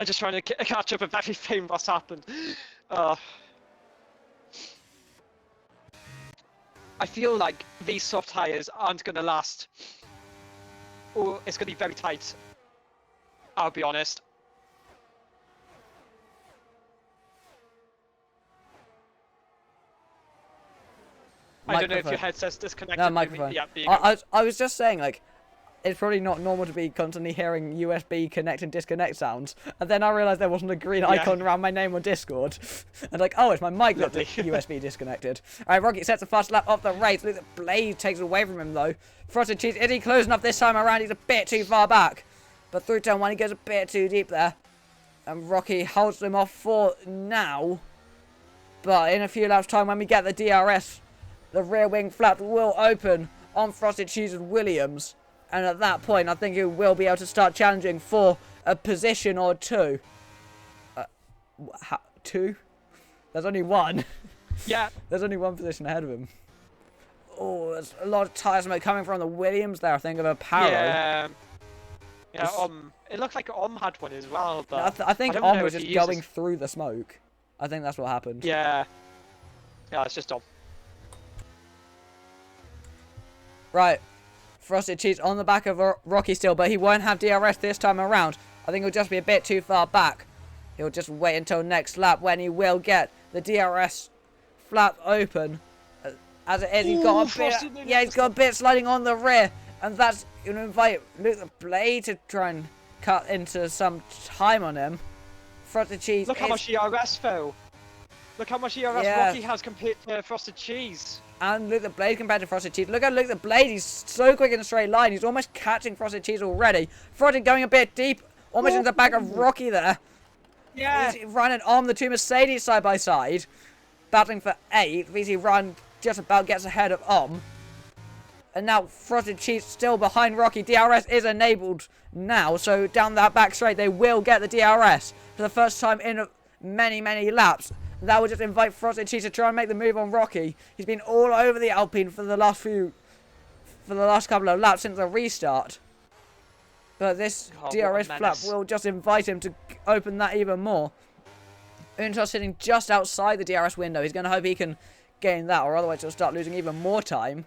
I'm just trying to catch up with everything what's happened. I feel like these soft tyres aren't going to last. Or it's going to be very tight. I'll be honest. I don't know if your headset's disconnected. No, microphone. Yeah, I was just saying, like, it's probably not normal to be constantly hearing USB connect and disconnect sounds. And then I realised there wasn't a green icon around my name on Discord. And like, oh, it's my mic that's USB disconnected. Alright, Rocky sets the first lap off the race. Look, the blade takes it away from him, though. Frosted Cheese, is he close enough this time around? He's a bit too far back. But through turn 1, he goes a bit too deep there. And Rocky holds him off for now. But in a few laps' time, when we get the DRS, the rear wing flap will open on Frosted Cheese and Williams. And at that point, I think he will be able to start challenging for a position or two. Two? There's only one. Yeah. There's only one position ahead of him. Oh, there's a lot of tyre smoke coming from the Williams there, I think, of a Paro. Yeah. Yeah, it looks like had one as well, but... I think was just going through the smoke. I think that's what happened. Yeah. Yeah, it's just Right. Frosted Cheese on the back of Rocky still, but he won't have DRS this time around. I think he'll just be a bit too far back. He'll just wait until next lap when he will get the DRS flap open. As it is, he's got a bit... Yeah, he's got a bit sliding on the rear. And that's going to invite Luke the Blade to try and cut into some time on him. Frosted Cheese... Look how much DRS, though. Look how much DRS Rocky has compared to Frosted Cheese. And Luke the Blade compared to Frosted Cheese. Look at Luke the Blade. He's so quick in a straight line. He's almost catching Frosted Cheese already. Frosted going a bit deep. Almost in the back of Rocky there. Yeah. Easy running on the two Mercedes side by side. Battling for 8th. Easy run just about gets ahead of And now Frosted Cheese still behind Rocky. DRS is enabled now. So down that back straight they will get the DRS. For the first time in many, many laps. That will just invite Frosted Cheese to try and make the move on Rocky. He's been all over the Alpine for the last couple of laps since the restart. But this DRS flap will just invite him to open that even more. Untos sitting just outside the DRS window. He's going to hope he can gain that, or otherwise he'll start losing even more time.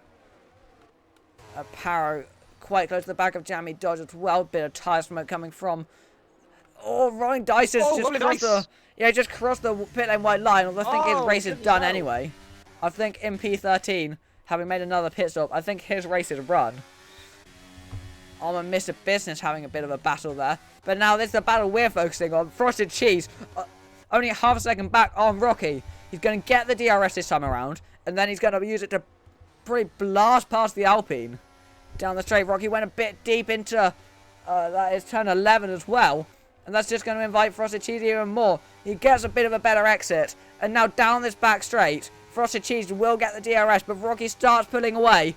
A Paro quite close to the back of Jamie Dodge as well. Bit of tyre smoke coming from... Oh, Rolling Dice has just crossed the... Yeah, just crossed the pit lane white line, although I think his race is done anyway. I think in P13, having made another pit stop, I think his race is run. I'm Mr. Business having a bit of a battle there. But now this is the battle we're focusing on. Frosted Cheese, only half a second back on Rocky. He's going to get the DRS this time around, and then he's going to use it to pretty blast past the Alpine. Down the straight, Rocky went a bit deep into, that is turn 11 as well. And that's just going to invite Frosted Cheese even more. He gets a bit of a better exit. And now down this back straight, Frosted Cheese will get the DRS, but Rocky starts pulling away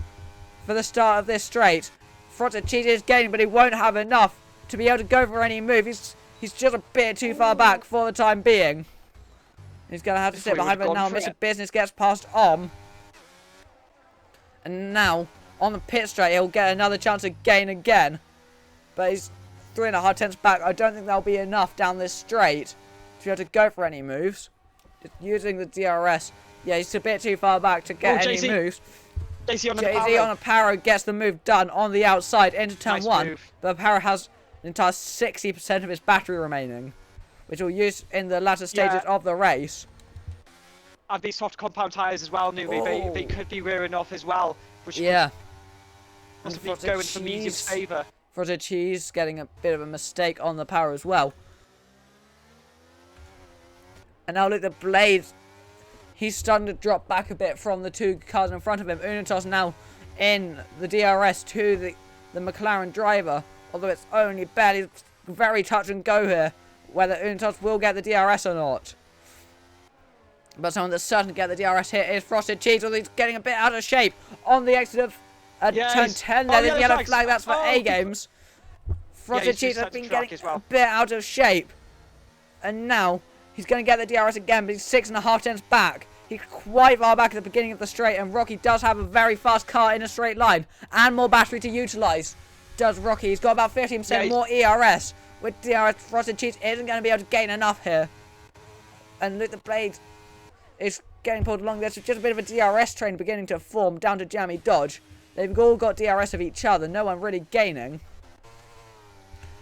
for the start of this straight. Frosted Cheese is gaining, but he won't have enough to be able to go for any move. He's just a bit too far back for the time being. He's going to have to sit behind, but now Mr. Business gets past Om. And now, on the pit straight, he'll get another chance to gain again. But he's 3.5 tenths back. I don't think that'll be enough down this straight to be able to go for any moves. Just using the DRS. Yeah, he's a bit too far back to get any moves. JC on JC on a Paro gets the move done on the outside into turn 1. Move. But Paro has an entire 60% of his battery remaining, which will use in the latter stages of the race. And these soft compound tyres as well, Newbie, they could be wearing off as well. Which must be going for medium's favour. Frosted Cheese getting a bit of a mistake on the Paro as well. And now look, the Blades. He's starting to drop back a bit from the 2 cars in front of him. Unitas now in the DRS to the McLaren driver. Although it's only barely, very touch and go here. Whether Unitas will get the DRS or not. But someone that's certain to get the DRS here is Frosted Cheese. Although he's getting a bit out of shape on the exit of turn 10. There's a yellow flag. That's for A-Games. Frosted Cheese has been getting a bit out of shape. And now he's going to get the DRS again, but he's 6.5 tenths back. He's quite far back at the beginning of the straight, and Rocky does have a very fast car in a straight line, and more battery to utilise. Does Rocky? He's got about 15% more ERS. With DRS, Frosted Cheese isn't going to be able to gain enough here. And look, the Blade is getting pulled along. There's just a bit of a DRS train beginning to form down to Jammy Dodge. They've all got DRS of each other, no one really gaining.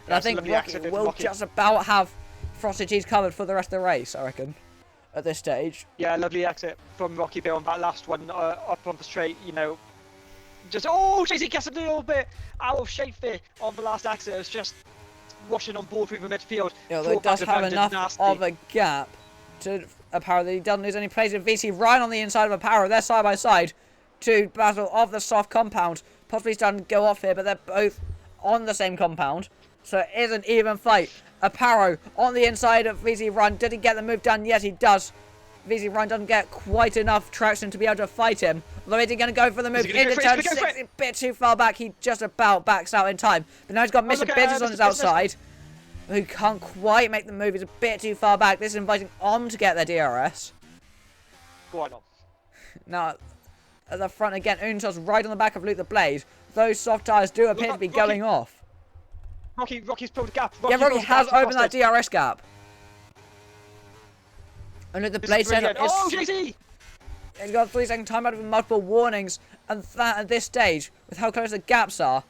And I think Rocky will just about have Frosted Cheese covered for the rest of the race, I reckon, at this stage. Yeah, lovely exit from Rocky Bill on that last one, up on the straight, you know. Just, oh, JC gets a little bit out of shape there on the last exit. It's just washing on board through the midfield. Yeah, although it does have enough of a gap to Aparo that he doesn't lose any place with VC right on the inside of Aparo. They're side by side to battle of the soft compound. Possibly starting to go off here, but they're both on the same compound. So it is an even fight. Aparo on the inside of VZ Run. Did he get the move done? Yes, he does. VZ Run doesn't get quite enough traction to be able to fight him. Although is he going to go for the move into turn 6? A bit too far back. He just about backs out in time. But now he's got Mr. Business on his outside, who can't quite make the move. He's a bit too far back. This is inviting Om to get their DRS. Go on. Now, at the front again, Unitas right on the back of Luke the Blade. Those soft tyres do appear to be going off. Roky's pulled a gap. Rocky has opened that DRS gap. And look, the Blade setup is... Oh, JC! He's got a 3-second timeout with multiple warnings. And that at this stage, with how close the gaps are,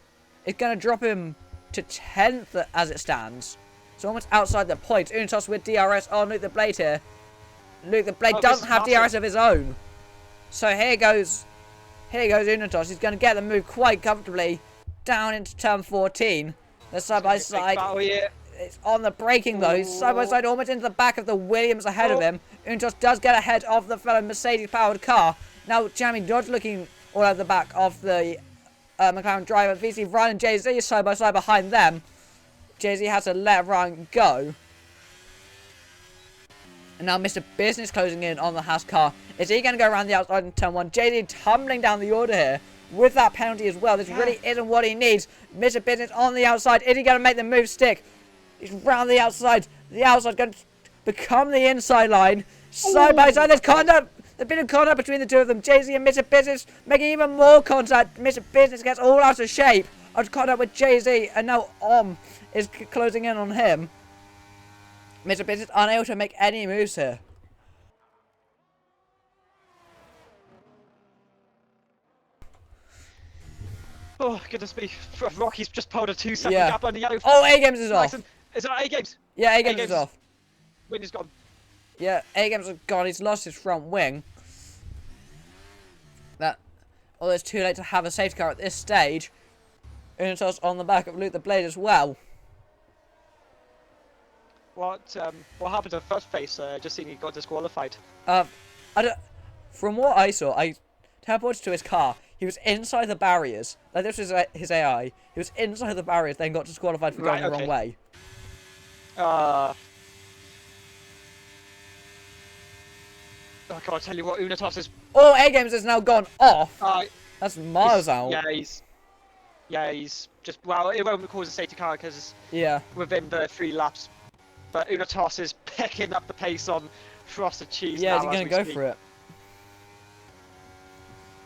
it's going to drop him to 10th as it stands. So almost outside the points. Unitas with DRS on Luke the Blade here. Luke the Blade doesn't have DRS of his own. So here goes Unitas. He's going to get the move quite comfortably down into turn 14. They're side by side. It's on the braking though. He's side by side almost into the back of the Williams ahead of him. Unitas does get ahead of the fellow Mercedes powered car. Now Jamie Dodge looking all over the back of the McLaren driver. VC Ryan and Jay-Z is side by side behind them. Jay-Z has to let Ryan go. And now Mr. Business closing in on the Haas car. Is he going to go around the outside in turn 1? Jay-Z tumbling down the order here. With that penalty as well. This really isn't what he needs. Mr. Business on the outside. Is he going to make the move stick? He's round the outside. The outside going to become the inside line. Side by side. There's contact. A bit of contact between the two of them. Jay-Z and Mr. Business making even more contact. Mr. Business gets all out of shape. Out of contact with Jay-Z. And now Om is closing in on him. Mr. Business unable to make any moves here. Oh, goodness me. Rocky's just pulled a 2-second gap on the yellow. Oh, A-Games is off. Is that A-Games? Yeah, A-Games is off. Win is gone. Yeah, A-Games is gone. He's lost his front wing. Although it's too late to have a safety car at this stage. Unitas on the back of Luke the Blade as well. What happened to the first face? Just seeing he got disqualified. From what I saw, I teleported to his car. He was inside the barriers. Like, this was his AI. He was inside the barriers, then got disqualified for going the wrong way. I can't tell you what Unitas is. Oh, A-Games has now gone off. That's miles out. Yeah, he's just, well, it won't cause a safety car because within the 3 laps. But Unitas is picking up the pace on Frosted Cheese. Yeah, now, he's going to go for it.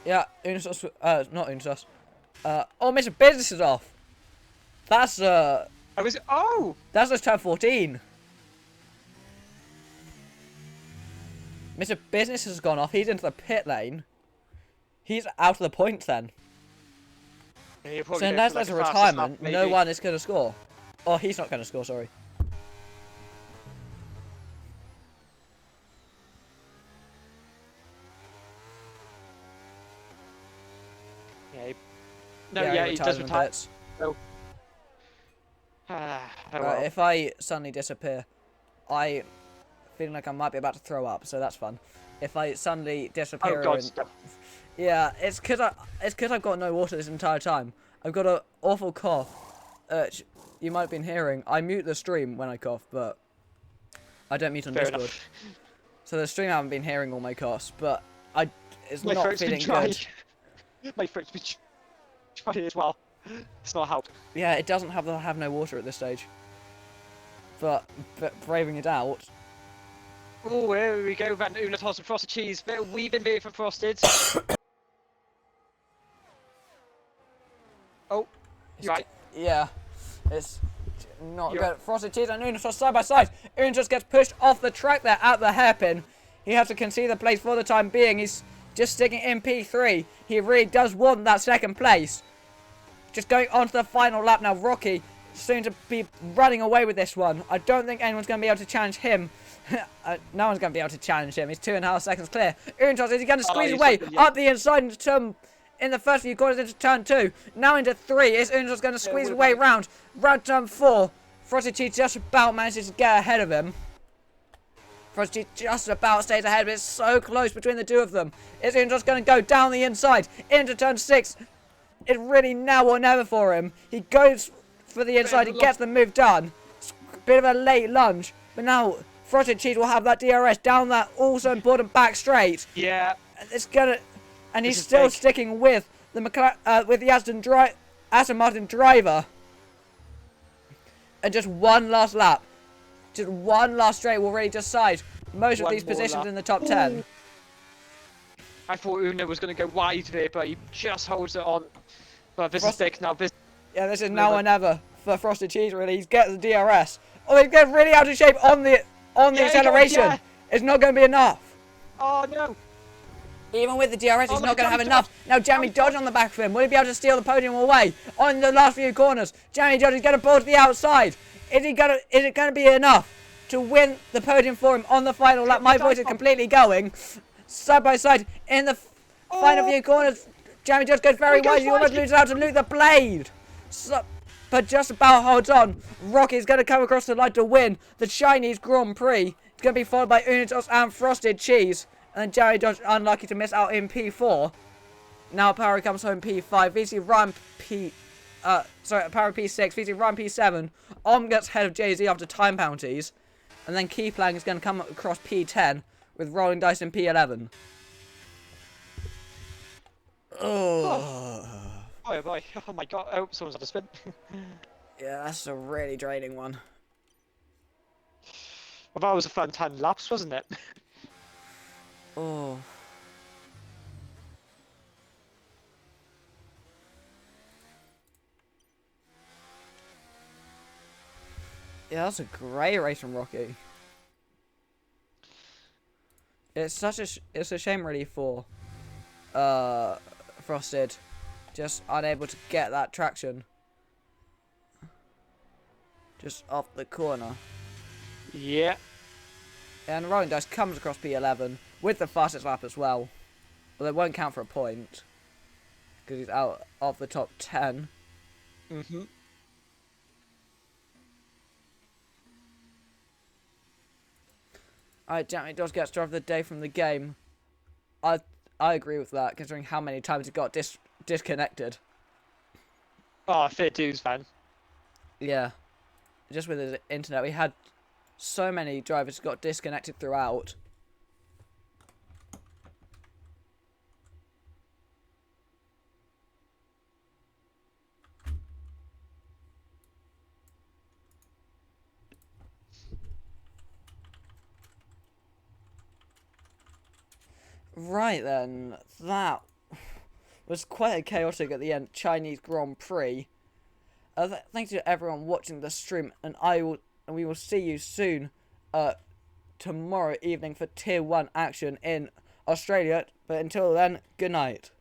Yeah, Unitas, not Unitas. Oh, Mr. Business is off. That's I was. Oh! That's just turn 14. Mr. Business has gone off. He's into the pit lane. He's out of the points then. Yeah, So unless there's a retirement, no one is going to score. Oh, he's not going to score, sorry. Yeah, he does retire. Bits. Oh. Oh, Right, well. if I suddenly disappear, I feeling like I might be about to throw up, so that's fun. If I suddenly disappear, Oh God! yeah, it's because I've got no water this entire time. I've got an awful cough. You might have been hearing. I mute the stream when I cough, but I don't mute on Fair Discord. enough. So the stream haven't been hearing all my coughs, but it's My not throat's feeling been dry. good. My throat's been dry as well. It's not helped. Yeah, it doesn't have no water at this stage. But braving it out. Oh, here we go. Van Una toss and frosted cheese. Bit of weaving bit for frosted. Oh, you're right. Yeah, it's not good. Frosted cheese and Una side by side. Una just gets pushed off the track there at the hairpin. He has to concede the place for the time being. He's just sticking in P3. He really does want that second place. Just going on to the final lap now. Rocky soon to be running away with this one. I don't think anyone's going to be able to challenge him. No one's going to be able to challenge him. He's 2.5 seconds clear. Untos, is he going to squeeze away up the inside into turn, in the first few corners into turn 2. Now into 3. Is Untos going to squeeze away round turn 4? Frosted Cheese just about manages to get ahead of him. Frosted Cheese just about stays ahead, but it's so close between the two of them. Is Untos going to go down the inside into turn 6? It's really now or never for him. He goes for the inside. He gets the move done. Bit of a late lunge, but now Frosted Cheese will have that DRS down that also important back straight. Yeah. It's gonna, and he's still sticking with the Aston Martin driver. And just one last lap, just one last straight will really decide most of these positions in the top 10. I thought Una was going to go wide there, but he just holds it on. But this is big now. This is now or never for Frosted Cheese. Really, he's getting the DRS. Oh, he's getting really out of shape on the acceleration. It's not going to be enough. Oh no! Even with the DRS, he's not going to have enough. Now, Jamie Dodge on the back of him. Will he be able to steal the podium away on the last few corners? Jamie Dodge is going to pull to the outside. Is it going to be enough to win the podium for him on the final lap? My voice is completely going. Side by side in the final few corners. Jamie Dodge goes very wide. He almost loses out to Luke the Blade. But just about holds on. Rocky's going to come across the line to win the Chinese Grand Prix. It's going to be followed by Unitos and Frosted Cheese. And Jerry Dodge unlucky to miss out in P4. Now Power comes home P5. VC Ryan Power P6. VC Ryan P7. Om gets ahead of Jay-Z after time penalties. And then Keyplang is going to come across P10 with Rolling Dice in P11. Oh boy. Oh my god. Oh, someone's had a spin. Yeah, that's a really draining one. Well, that was a fun 10 laps, wasn't it? Oh. Yeah, that's a great race from Rocky. It's a shame really for Frosted, just unable to get that traction just off the corner. Yeah. And Rolling Dice comes across P11 with the fastest lap as well. But it won't count for a point because he's out of the top 10. Mm-hmm. Alright, Jamie does get star of the day from the game. I agree with that, considering how many times he got disconnected. Oh, fair dues, man. Yeah. Just with his internet, we had so many drivers got disconnected throughout. Right then, that was quite a chaotic at the end Chinese Grand Prix. thanks to everyone watching the stream, and we will see you soon, tomorrow evening for Tier 1 action in Australia. But until then, good night.